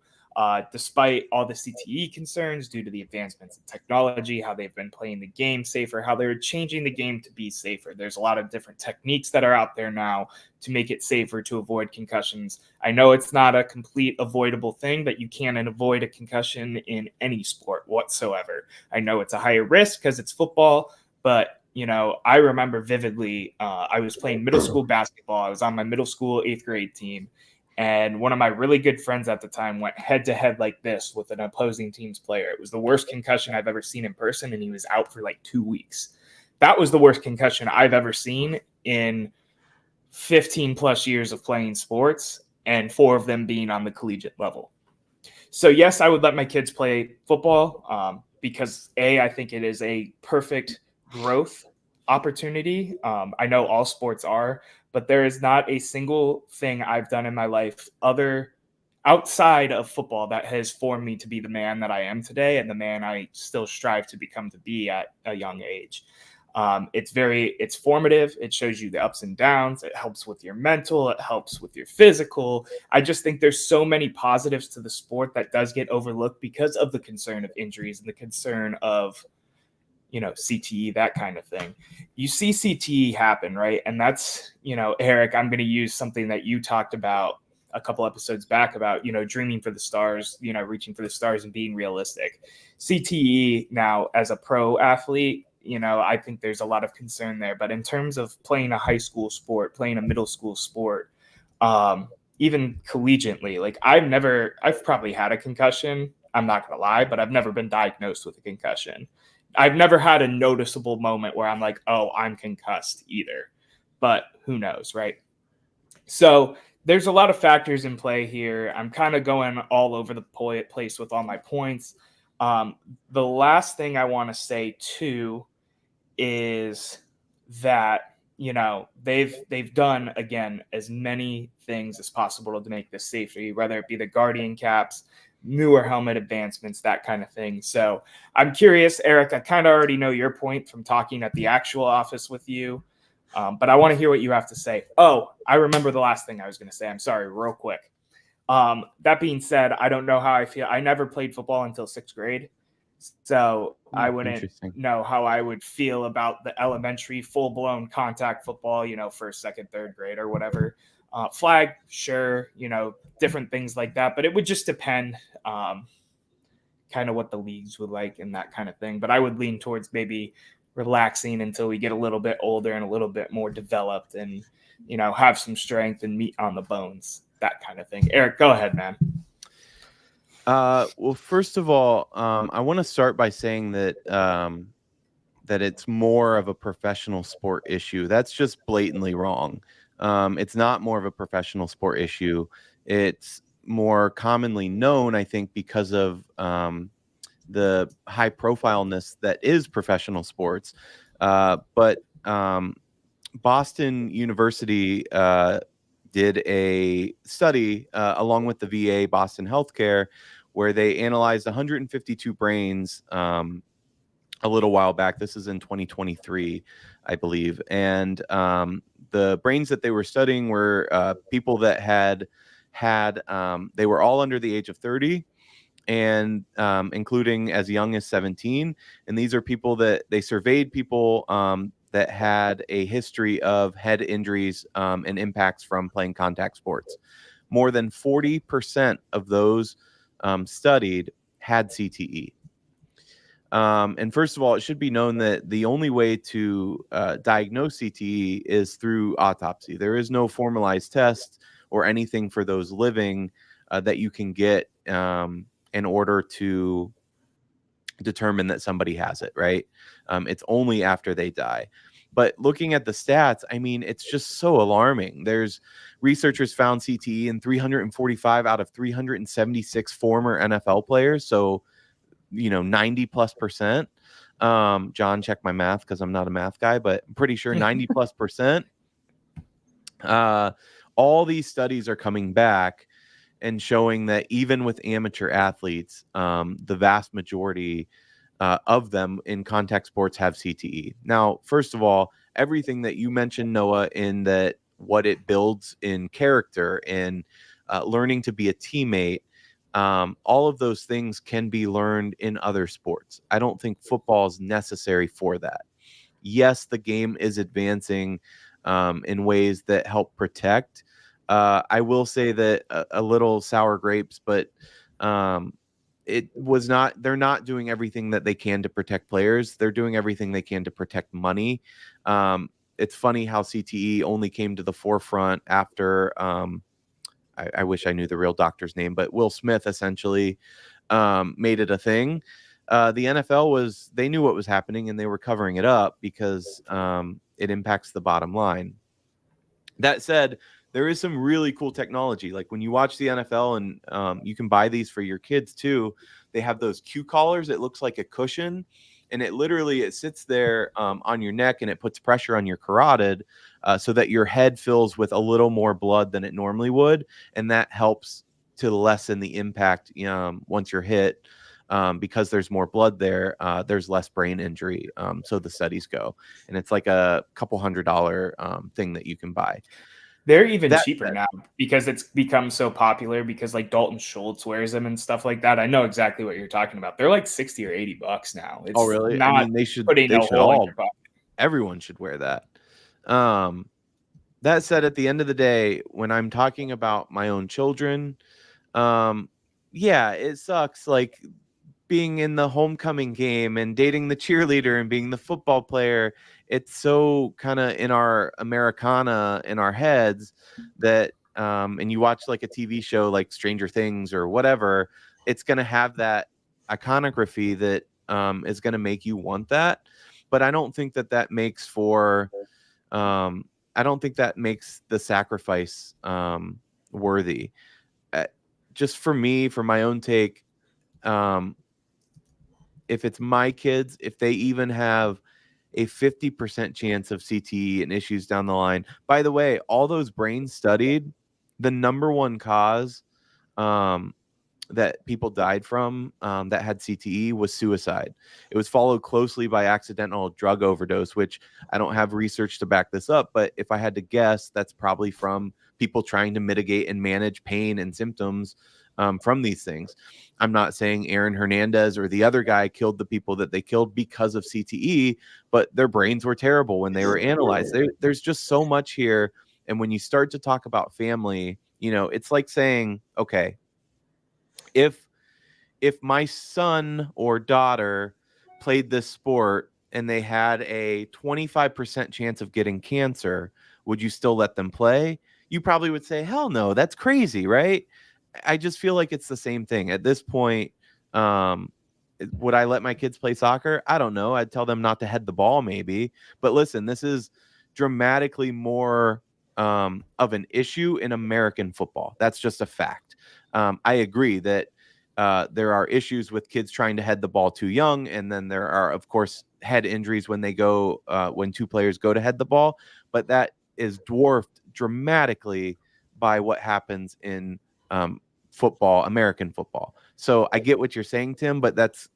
Despite all the CTE concerns due to the advancements in technology, how they've been playing the game safer, how they're changing the game to be safer. There's a lot of different techniques that are out there now to make it safer to avoid concussions. I know it's not a complete avoidable thing, that you can't avoid a concussion in any sport whatsoever. I know it's a higher risk because it's football, but I remember vividly, I was playing middle school basketball. I was on my middle school 8th grade team. And one of my really good friends at the time went head to head like this with an opposing team's player. It was the worst concussion I've ever seen in person, and he was out for like 2 weeks. That was the worst concussion I've ever seen in 15 plus years of playing sports, and 4 of them being on the collegiate level. So yes, I would let my kids play football because I think it is a perfect growth opportunity. I know all sports are, but there is not a single thing I've done in my life outside of football that has formed me to be the man that I am today and the man I still strive to become to be at a young age. It's formative. It shows you the ups and downs. It helps with your mental. It helps with your physical. I just think there's so many positives to the sport that does get overlooked because of the concern of injuries and the concern of, CTE, that kind of thing. You see CTE happen, right? And that's, Erik, I'm going to use something that you talked about a couple episodes back about, dreaming for the stars, reaching for the stars and being realistic. CTE now as a pro athlete, I think there's a lot of concern there. But in terms of playing a high school sport, playing a middle school sport, even collegiately, like I've probably had a concussion. I'm not going to lie, but I've never been diagnosed with a concussion. I've never had a noticeable moment where I'm like, oh, I'm concussed either. But who knows, right? So there's a lot of factors in play here. I'm kind of going all over the place with all my points. The last thing I want to say too is that they've done, again, as many things as possible to make this safer, whether it be the Guardian caps, newer helmet advancements, that kind of thing. So I'm curious, Erik, I kind of already know your point from talking at the actual office with you, but I want to hear what you have to say. Oh, I remember the last thing I was going to say. I'm sorry, real quick. That being said, I don't know how I feel. I never played football until 6th grade. So I wouldn't know how I would feel about the elementary full-blown contact football, 1st, 2nd, 3rd grade or whatever. Flag, sure, different things like that. But it would just depend kind of what the leagues would like and that kind of thing. But I would lean towards maybe relaxing until we get a little bit older and a little bit more developed and, have some strength and meat on the bones, that kind of thing. Erik, go ahead, man. Well, first of all, I want to start by saying that that it's more of a professional sport issue. That's just blatantly wrong. It's not more of a professional sport issue. It's more commonly known, I think, because of the high profileness that is professional sports. But Boston University did a study along with the VA, Boston Healthcare, where they analyzed 152 brains a little while back. This is in 2023, I believe. And the brains that they were studying were people that they were all under the age of 30 and including as young as 17. And these are people that they surveyed people that had a history of head injuries and impacts from playing contact sports. More than 40% of those studied had CTE. And first of all, it should be known that the only way to diagnose CTE is through autopsy. There is no formalized test or anything for those living that you can get in order to determine that somebody has it, right? It's only after they die. But looking at the stats, I mean, it's just so alarming. There's researchers found CTE in 345 out of 376 former NFL players. So, 90+%. John, check my math because I'm not a math guy, but I'm pretty sure 90+%. All these studies are coming back and showing that even with amateur athletes, the vast majority of them in contact sports have CTE. Now, first of all, everything that you mentioned, Noah, in that what it builds in character and learning to be a teammate, all of those things can be learned in other sports. I don't think football is necessary for that. Yes, the game is advancing in ways that help protect. I will say that a little sour grapes, but they're not doing everything that they can to protect players. They're doing everything they can to protect money. It's funny how CTE only came to the forefront after I wish I knew the real doctor's name, but Will Smith essentially made it a thing. The NFL they knew what was happening and they were covering it up because it impacts the bottom line. That said, there is some really cool technology. Like when you watch the NFL and you can buy these for your kids too. They have those Q collars. It looks like a cushion and it sits there on your neck and it puts pressure on your carotid so that your head fills with a little more blood than it normally would. And that helps to lessen the impact once you're hit. Because there's more blood there, there's less brain injury. So the studies go, and it's like a couple $100 thing that you can buy. They're even cheaper now because it's become so popular because like Dalton Schultz wears them and stuff like that. I know exactly what you're talking about. They're like $60 or $80 now. It's oh, really? Not I mean, they should everyone should wear that. That said, at the end of the day, when I'm talking about my own children, yeah, it sucks. Like being in the homecoming game and dating the cheerleader and being the football player, it's so kind of in our Americana in our heads that and you watch like a TV show like Stranger Things or whatever, it's going to have that iconography that is going to make you want that. But I don't think that makes for I don't think that makes the sacrifice worthy. Just for me, for my own take, if it's my kids, if they even have a 50% chance of CTE and issues down the line. By the way, all those brains studied, the number one cause that people died from that had CTE was suicide. It was followed closely by accidental drug overdose, which I don't have research to back this up, but if I had to guess, that's probably from people trying to mitigate and manage pain and symptoms from these things. I'm not saying Aaron Hernandez or the other guy killed the people that they killed because of CTE, but their brains were terrible when they were analyzed. There's just so much here. And when you start to talk about family, it's like saying, okay, if my son or daughter played this sport and they had a 25% chance of getting cancer, would you still let them play? You probably would say, hell no, that's crazy, right? I just feel like it's the same thing at this point. Would I let my kids play soccer? I don't know. I'd tell them not to head the ball maybe, but listen, this is dramatically more of an issue in American football. That's just a fact. I agree that there are issues with kids trying to head the ball too young. And then there are, of course, head injuries when when two players go to head the ball, but that is dwarfed dramatically by what happens in football, American football. So I get what you're saying, Tim, but that's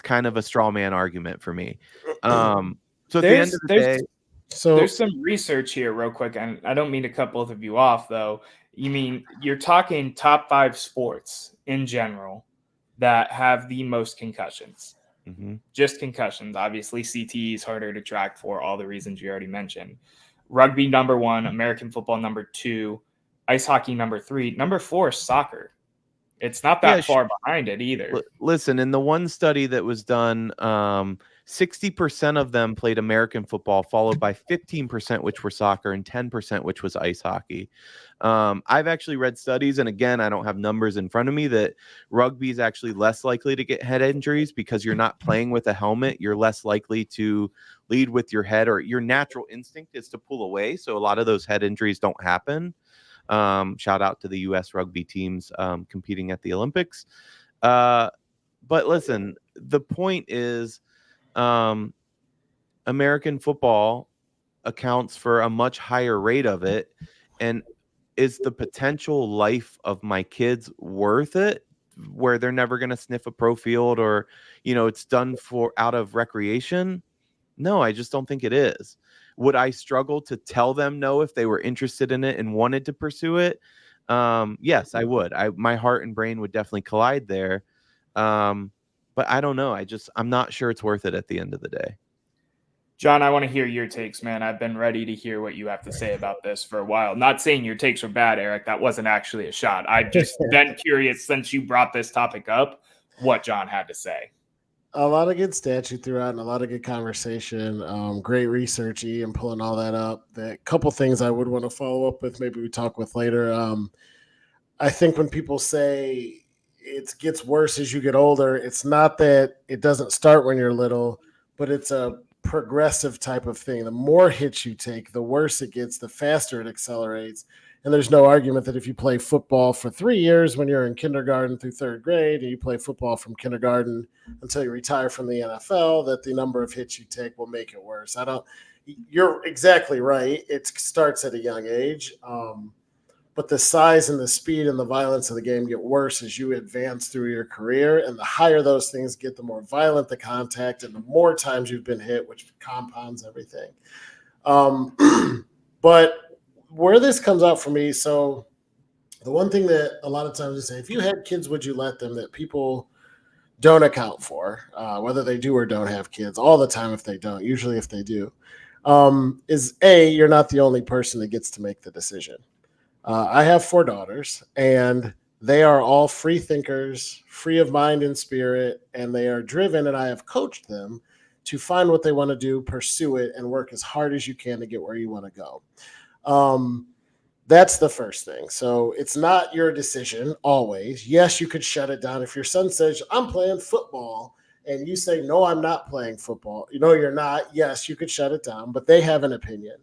kind of a straw man argument for me. So at the end of the day, there's some research here real quick, and I don't mean to cut both of you off though. You mean you're talking top 5 sports in general that have the most concussions. Mm-hmm. Just concussions. Obviously, CTE is harder to track for all the reasons you already mentioned. Rugby number 1, American football number 2, ice hockey number 3, number 4 soccer. It's not that far behind it either. Listen, in the one study that was done, 60% of them played American football, followed by 15%, which were soccer, and 10%, which was ice hockey. I've actually read studies, and again, I don't have numbers in front of me, that rugby is actually less likely to get head injuries because you're not playing with a helmet. You're less likely to lead with your head, or your natural instinct is to pull away. So a lot of those head injuries don't happen. Shout out to the U.S. rugby teams competing at the Olympics. But listen, the point is American football accounts for a much higher rate of it. And is the potential life of my kids worth it, where they're never going to sniff a pro field, or, it's done for out of recreation? No, I just don't think it is. Would I struggle to tell them no if they were interested in it and wanted to pursue it? Yes, I would. My heart and brain would definitely collide there. But I don't know. I'm not sure it's worth it at the end of the day. John, I want to hear your takes, man. I've been ready to hear what you have to say about this for a while. Not saying your takes were bad, Erik. That wasn't actually a shot. I've just been curious since you brought this topic up, what John had to say. A lot of good stats you threw out and a lot of good conversation. Great research, Ian, pulling all that up. The couple things I would want to follow up with, maybe we talk with later. I think when people say it gets worse as you get older, it's not that it doesn't start when you're little, but it's a progressive type of thing. The more hits you take, the worse it gets, the faster it accelerates. And there's no argument that if you play football for 3 years when you're in kindergarten through third grade, and you play football from kindergarten until you retire from the NFL, that the number of hits you take will make it worse. You're exactly right. It starts at a young age. But the size and the speed and the violence of the game get worse as you advance through your career. And the higher those things get, the more violent the contact and the more times you've been hit, which compounds everything. But where this comes out for me, so the one thing that a lot of times they say, if you had kids, would you let them, that people don't account for, whether they do or don't have kids, all the time if they don't, usually if they do, is A, you're not the only person that gets to make the decision. I have 4 daughters, and they are all free thinkers, free of mind and spirit, and they are driven, and I have coached them to find what they want to do, pursue it, and work as hard as you can to get where you want to go. That's the first thing. So it's not your decision always. Yes, you could shut it down. If your son says, I'm playing football, and you say, no, I'm not playing football. You know, you're not. Yes, you could shut it down, but they have an opinion.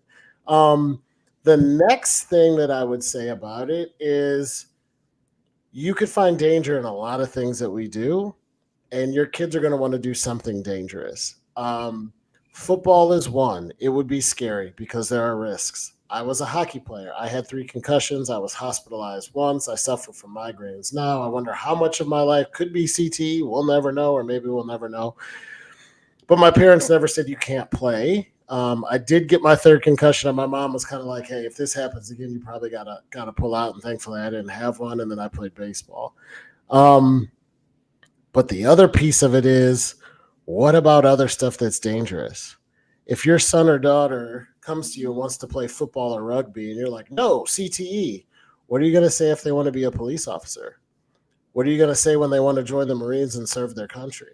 The next thing that I would say about it is you could find danger in a lot of things that we do, and your kids are going to want to do something dangerous. Football is one. It would be scary because there are risks. I was a hockey player. I had 3 concussions. I was hospitalized once. I suffer from migraines now. I wonder how much of my life could be CTE. We'll never know, or maybe we'll never know. But my parents never said you can't play. I did get my 3rd concussion, and my mom was kind of like, hey, if this happens again, you probably gotta pull out. And thankfully I didn't have one, and then I played baseball. But the other piece of it is, what about other stuff that's dangerous? If your son or daughter comes to you and wants to play football or rugby, and you're like, no, CTE, what are you going to say if they want to be a police officer? What are you going to say when they want to join the Marines and serve their country?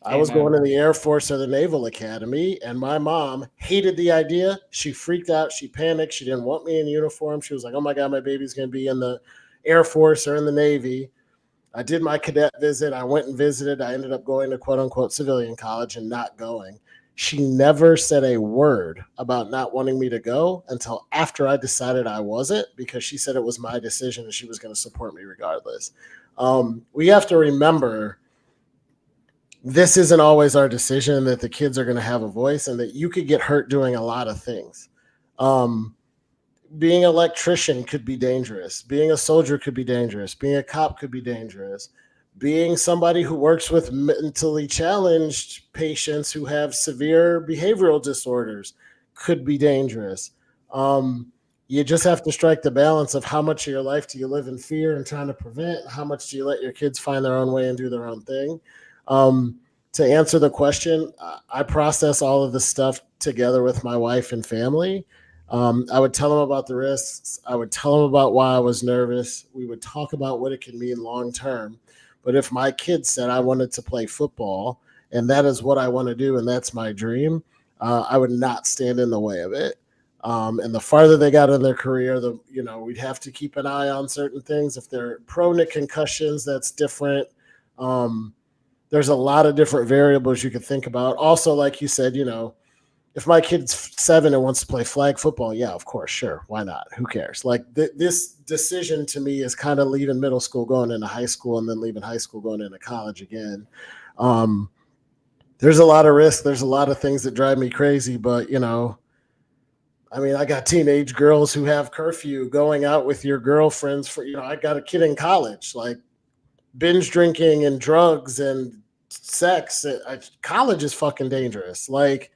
I was going to the Air Force or the Naval Academy, and my mom hated the idea. She freaked out. She panicked. She didn't want me in uniform. She was like, oh, my God, my baby's going to be in the Air Force or in the Navy. I did my cadet visit. I went and visited. I ended up going to quote-unquote civilian college and not going. She never said a word about not wanting me to go until after I decided I wasn't, because she said it was my decision and she was going to support me regardless. We have to remember this isn't always our decision, that the kids are going to have a voice and that you could get hurt doing a lot of things. Being an electrician could be dangerous. Being a soldier could be dangerous. Being a cop could be dangerous. Being somebody who works with mentally challenged patients who have severe behavioral disorders could be dangerous. You just have to strike the balance of how much of your life do you live in fear and trying to prevent, how much do you let your kids find their own way and do their own thing. To answer the question, I process all of this stuff together with my wife and family. I would tell them about the risks. I would tell them about why I was nervous. We would talk about what it could mean long term. But if my kids said I wanted to play football and that is what I want to do and that's my dream, I would not stand in the way of it. And the farther they got in their career, we'd have to keep an eye on certain things. If they're prone to concussions, that's different. There's a lot of different variables you could think about. Also, like you said, if my kid's 7 and wants to play flag football, yeah, of course, sure. Why not? Who cares? Like this decision to me is kind of leaving middle school, going into high school, and then leaving high school, going into college again. There's a lot of risk. There's a lot of things that drive me crazy, but I got teenage girls who have curfew, going out with your girlfriends for, I got a kid in college, like binge drinking and drugs and sex. College is fucking dangerous. Like,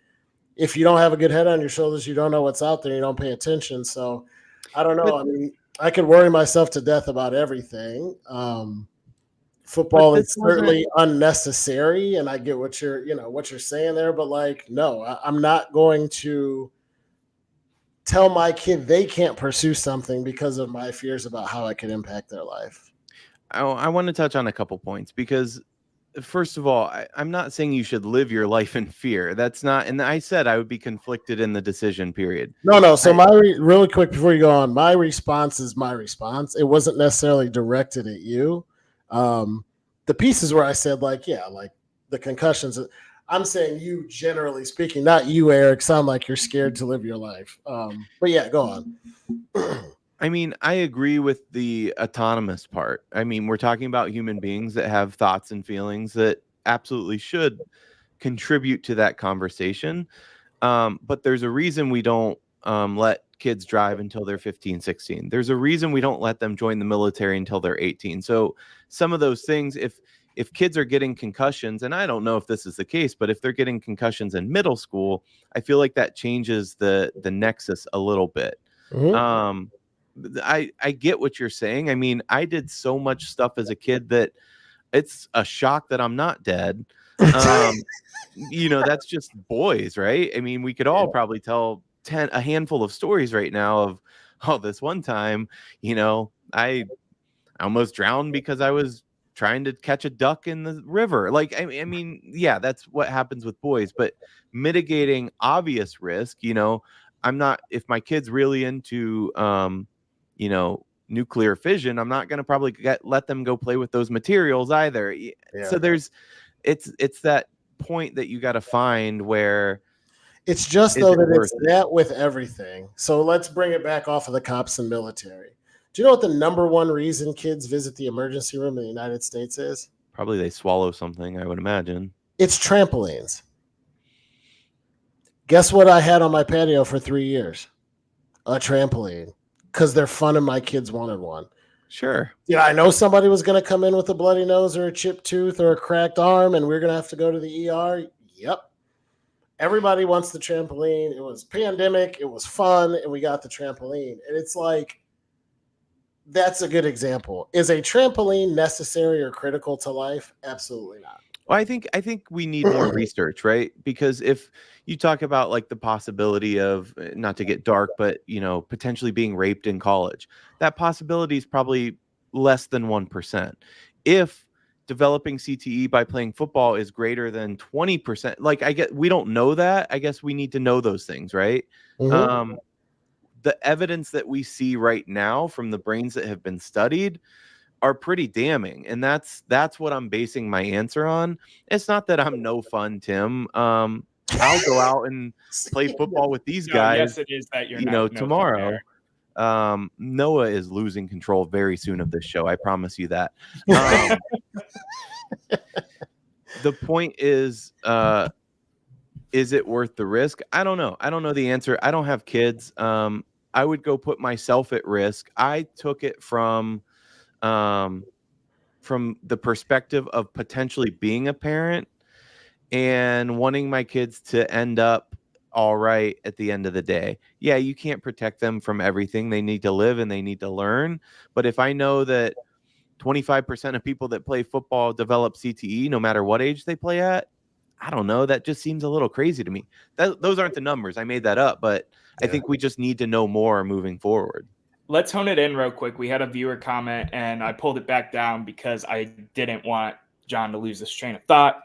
if you don't have a good head on your shoulders, you don't know what's out there, you don't pay attention. So I don't know. I could worry myself to death about everything. Football is certainly unnecessary, and I get what you're saying there, but like, no, I'm not going to tell my kid they can't pursue something because of my fears about how it could impact their life. I want to touch on a couple points because first of all, I'm not saying you should live your life in fear. That's not, and I said I would be conflicted in the decision period. No. So really quick before you go on, my response is my response. It wasn't necessarily directed at you. The pieces where I said like the concussions. I'm saying you generally speaking, not you, Erik. Sound like you're scared to live your life. But yeah, go on. I mean, I agree with the autonomous part. I mean, we're talking about human beings that have thoughts and feelings that absolutely should contribute to that conversation. But there's a reason we don't let kids drive until they're 15, 16. There's a reason we don't let them join the military until they're 18. So some of those things, if kids are getting concussions, and I don't know if this is the case, but if they're getting concussions in middle school, I feel like that changes the nexus a little bit. Mm-hmm. I get what you're saying. I mean, I did so much stuff as a kid that it's a shock that I'm not dead. That's just boys, right? I mean, we could all probably tell a handful of stories right now of, this one time, I almost drowned because I was trying to catch a duck in the river. Like, I mean, yeah, that's what happens with boys, but mitigating obvious risk, I'm not, if my kid's really into, nuclear fission, I'm not going to probably let them go play with those materials either. Yeah. So it's that point that you got to find where it's just though that it's that with everything. So let's bring it back off of the cops and military. Do you know what the number one reason kids visit the emergency room in the United States is? Probably they swallow something, I would imagine. It's trampolines. Guess what I had on my patio for 3 years? A trampoline. Because they're fun and my kids wanted one. Sure. Yeah, I know somebody was going to come in with a bloody nose or a chipped tooth or a cracked arm, and we're going to have to go to the ER. Yep. Everybody wants the trampoline. It was pandemic. It was fun, and we got the trampoline. And it's like, that's a good example. Is a trampoline necessary or critical to life? Absolutely not. Well, I think we need more research, right? Because if you talk about like the possibility of, not to get dark, but potentially being raped in college, that possibility is probably less than 1%. If developing CTE by playing football is greater than 20%, we don't know that. I guess we need to know those things, right? Mm-hmm. The evidence that we see right now from the brains that have been studied are pretty damning, and that's what I'm basing my answer on. It's not that I'm no fun, Tim. I'll go out and play football with these guys. Yes, it is that you're tomorrow. Noah is losing control very soon of this show. I promise you that. The point is it worth the risk? I don't know. I don't know the answer. I don't have kids. I would go put myself at risk. I took it from the perspective of potentially being a parent and wanting my kids to end up all right at the end of the day. Yeah, you can't protect them from everything. They need to live and they need to learn. But if I know that 25% of people that play football develop CTE, no matter what age they play at, I don't know. That just seems a little crazy to me. Those aren't the numbers. I made that up, but I think we just need to know more moving forward. Let's hone it in real quick. We had a viewer comment, and I pulled it back down because I didn't want John to lose this train of thought.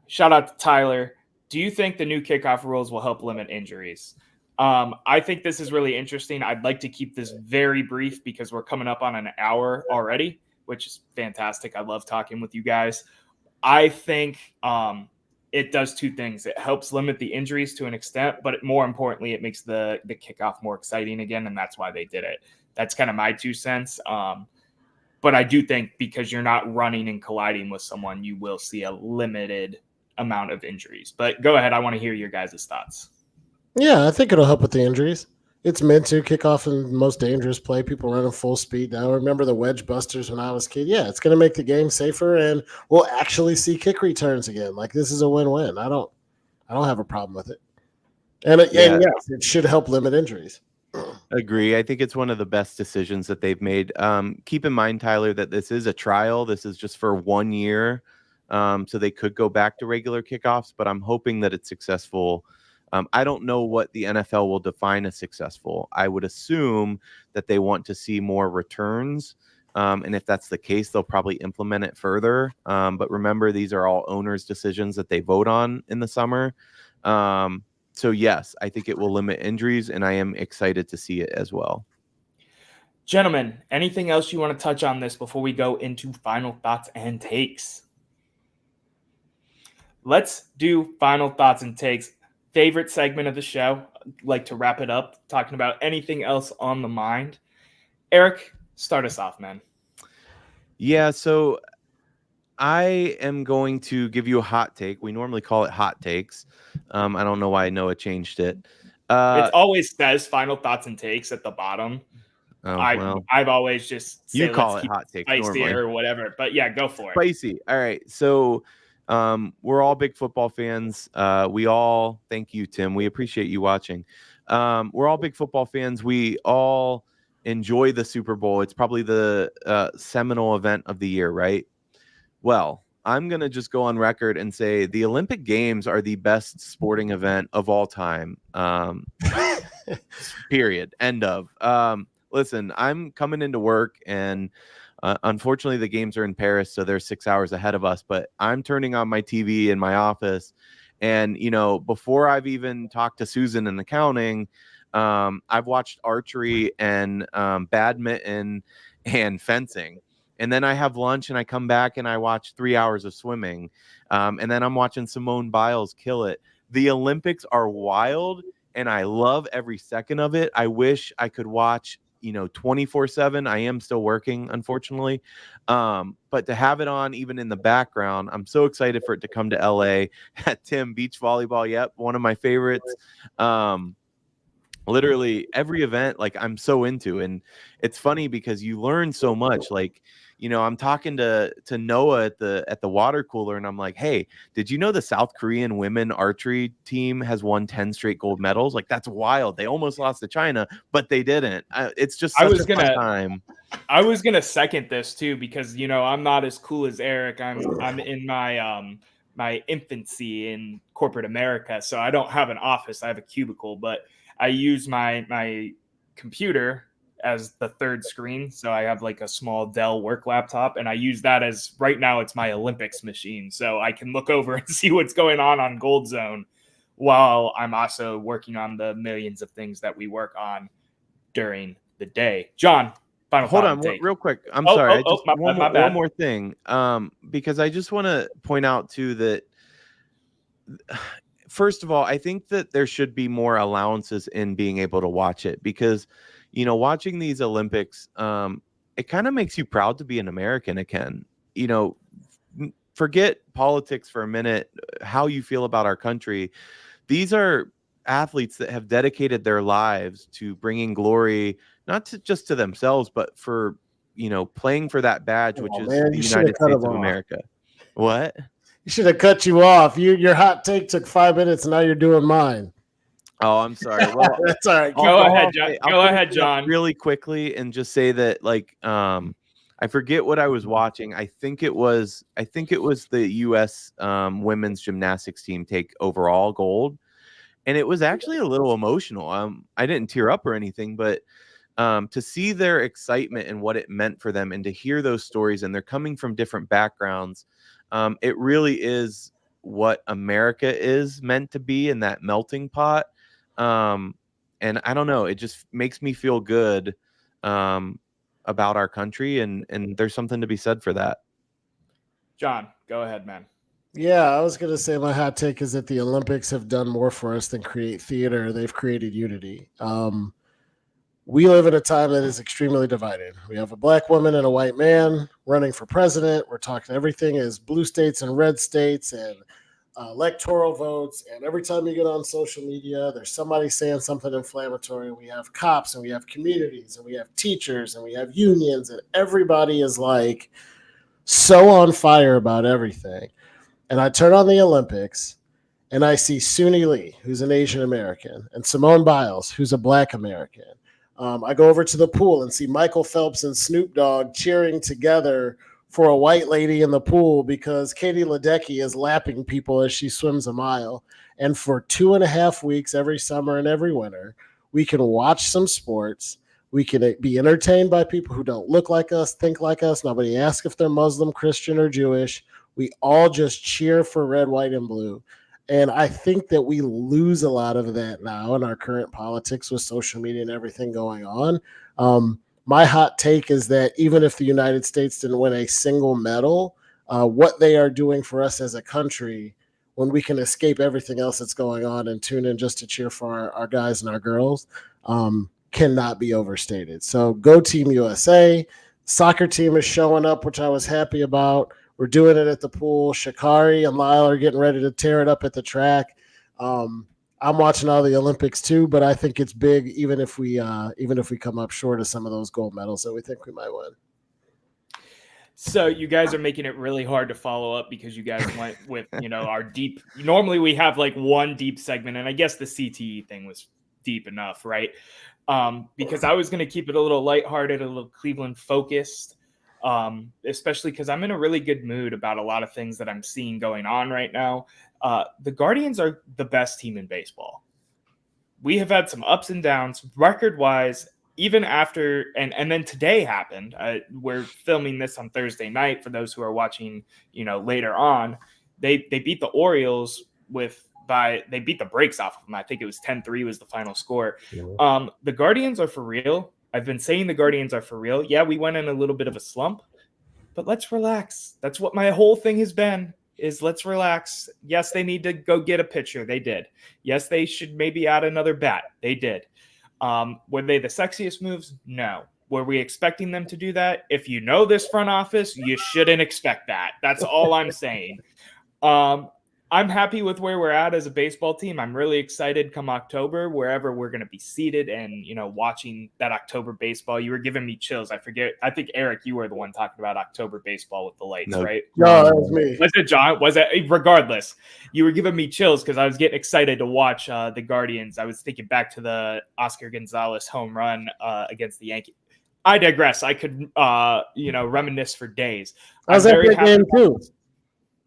Shout out to Tyler. Do you think the new kickoff rules will help limit injuries? I think this is really interesting. I'd like to keep this very brief because we're coming up on an hour already, which is fantastic. I love talking with you guys. I think it does two things. It helps limit the injuries to an extent, but more importantly, it makes the kickoff more exciting again, and that's why they did it. That's kind of my 2 cents. But I do think because you're not running and colliding with someone, you will see a limited amount of injuries. But go ahead. I want to hear your guys' thoughts. Yeah, I think it'll help with the injuries. It's meant to kick off in the most dangerous play. People running full speed now. Remember the wedge busters when I was a kid? Yeah, it's going to make the game safer, and we'll actually see kick returns again. Like, this is a win-win. I don't have a problem with it. And yes, it should help limit injuries. Agree. I think it's one of the best decisions that they've made. Keep in mind, Tyler, that this is a trial. This is just for 1 year. So they could go back to regular kickoffs, but I'm hoping that it's successful. I don't know what the NFL will define as successful. I would assume that they want to see more returns. And if that's the case, they'll probably implement it further. But remember, these are all owners' decisions that they vote on in the summer. So yes, I think it will limit injuries, and I am excited to see it as well. Gentlemen, anything else you want to touch on this before we go into final thoughts and takes? Let's do final thoughts and takes. Favorite segment of the show. Like to wrap it up, talking about anything else on the mind. Erik, start us off, man. Yeah, so I am going to give you a hot take. We normally call it hot takes. I don't know why Noah changed it. It always says final thoughts and takes at the bottom. I've always just say, you call let's it keep hot takes spicy normally. or whatever. But yeah, go for it. Spicy. All right. So we're all big football fans. Thank you, Tim. We appreciate you watching. We're all big football fans. We all enjoy the Super Bowl. It's probably the seminal event of the year, right? Well, I'm going to just go on record and say the Olympic Games are the best sporting event of all time. Period. End of. Listen, I'm coming into work and unfortunately the games are in Paris, so they're 6 hours ahead of us, but I'm turning on my TV in my office. And, before I've even talked to Susan in accounting, I've watched archery and badminton and fencing. And then I have lunch and I come back and I watch 3 hours of swimming. And then I'm watching Simone Biles kill it. The Olympics are wild and I love every second of it. I wish I could watch, 24/7. I am still working, unfortunately. But to have it on even in the background, I'm so excited for it to come to LA. Tim, beach volleyball. Yep. One of my favorites. Literally every event, like I'm so into, and it's funny because you learn so much. Like, I'm talking to Noah at the water cooler, and I'm like, "Hey, did you know the South Korean women archery team has won 10 straight gold medals? Like that's wild. They almost lost to China, but they didn't. It's just such a fun time." I was gonna second this too because I'm not as cool as Erik. I'm in my my infancy in corporate America, so I don't have an office. I have a cubicle, but I use my computer as the third screen. So I have like a small Dell work laptop, and I use that as right now it's my Olympics machine. So I can look over and see what's going on Gold Zone while I'm also working on the millions of things that we work on during the day. John, final Hold thought on real quick. I'm sorry. My bad. One more thing. Because I just want to point out too that first of all, I think that there should be more allowances in being able to watch it because, watching these Olympics, it kind of makes you proud to be an American again. Forget politics for a minute, how you feel about our country. These are athletes that have dedicated their lives to bringing glory, not just to themselves, but for, playing for that badge, which is the United States of America. What? You should have cut you off. Your hot take took 5 minutes, and now you're doing mine. Oh, I'm sorry. Well, that's all right. Go ahead, John. Go ahead, John. Really quickly, and just say that, I forget what I was watching. I think it was the U.S. Women's gymnastics team take overall gold, and it was actually a little emotional. I didn't tear up or anything, but to see their excitement and what it meant for them, and to hear those stories, and they're coming from different backgrounds. It really is what America is meant to be in that melting pot. And I don't know, it just makes me feel good about our country, and there's something to be said for that. John, go ahead, man. Yeah, I was going to say my hot take is that the Olympics have done more for us than create theater. They've created unity. We live in a time that is extremely divided. We have a black woman and a white man running for president. We're talking everything is blue states and red states and electoral votes. And every time you get on social media, there's somebody saying something inflammatory. We have cops and we have communities and we have teachers and we have unions, and everybody is like so on fire about everything. And I turn on the Olympics and I see Suni Lee, who's an Asian American, and Simone Biles, who's a black American. I go over to the pool and see Michael Phelps and Snoop Dogg cheering together for a white lady in the pool because Katie Ledecky is lapping people as she swims a mile. And for 2.5 weeks every summer and every winter, we can watch some sports. We can be entertained by people who don't look like us, think like us. Nobody asks if they're Muslim, Christian, or Jewish. We all just cheer for red, white, and blue. And I think that we lose a lot of that now in our current politics with social media and everything going on. My hot take is that even if the United States didn't win a single medal, what they are doing for us as a country, when we can escape everything else that's going on and tune in just to cheer for our guys and our girls, cannot be overstated. So go Team USA. Soccer team is showing up, which I was happy about. We're doing it at the pool. Sha'Carri and Lyle are getting ready to tear it up at the track. I'm watching all the Olympics too, but I think it's big, even if we come up short of some of those gold medals that we think we might win. So you guys are making it really hard to follow up because you guys went with, our deep. Normally we have like one deep segment, and I guess the CTE thing was deep enough, right? Because I was going to keep it a little lighthearted, a little Cleveland focused, especially because I'm in a really good mood about a lot of things that I'm seeing going on right now. The Guardians are the best team in baseball. We have had some ups and downs record-wise, even after, and then today happened. We're filming this on Thursday night for those who are watching, later on. They beat the Orioles they beat the brakes off of them. I think it was 10-3 was the final score. Yeah. The Guardians are for real. I've been saying the Guardians are for real. Yeah, we went in a little bit of a slump, but let's relax. That's what my whole thing has been, is let's relax. Yes, they need to go get a pitcher. They did. Yes, they should maybe add another bat. They did. Were they the sexiest moves? No. Were we expecting them to do that? If you know this front office, you shouldn't expect that. That's all I'm saying. I'm happy with where we're at as a baseball team. I'm really excited come October, wherever we're going to be seated and, watching that October baseball. You were giving me chills. I think, Erik, you were the one talking about October baseball with the lights, right? No, that was me. Was it John? Was it? Regardless, you were giving me chills because I was getting excited to watch the Guardians. I was thinking back to the Oscar Gonzalez home run against the Yankees. I digress. I could, reminisce for days. I was at that game too.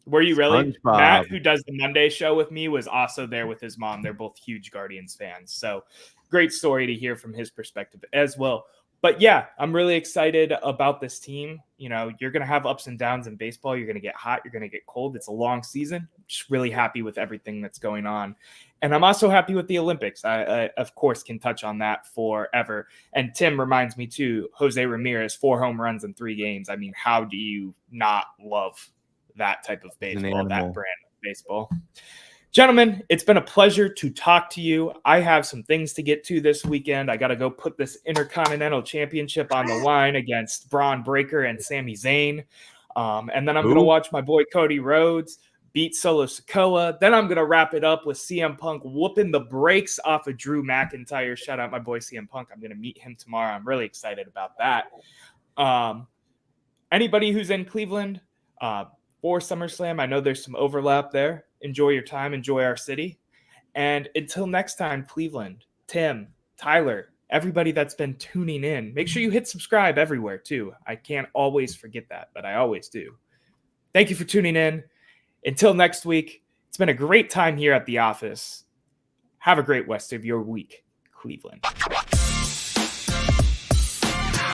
Were you really? SpongeBob. Matt, who does the Monday show with me, was also there with his mom. They're both huge Guardians fans. So great story to hear from his perspective as well. But yeah, I'm really excited about this team. You're going to have ups and downs in baseball. You're going to get hot. You're going to get cold. It's a long season. Just really happy with everything that's going on. And I'm also happy with the Olympics. I of course, can touch on that forever. And Tim reminds me too, Jose Ramirez, 4 home runs in 3 games. I mean, how do you not love that type of baseball, that brand of baseball? Gentlemen, it's been a pleasure to talk to you. I have some things to get to this weekend. I got to go put this Intercontinental Championship on the line against Braun Breaker and Sami Zayn. And then I'm going to watch my boy Cody Rhodes beat Solo Sikoa. Then I'm going to wrap it up with CM Punk whooping the brakes off of Drew McIntyre. Shout out my boy CM Punk. I'm going to meet him tomorrow. I'm really excited about that. Anybody who's in Cleveland, for SummerSlam, I know there's some overlap there. Enjoy your time. Enjoy our city. And until next time, Cleveland, Tim, Tyler, everybody that's been tuning in, make sure you hit subscribe everywhere too. I can't always forget that, but I always do. Thank you for tuning in. Until next week, it's been a great time here at the office. Have a great rest of your week, Cleveland.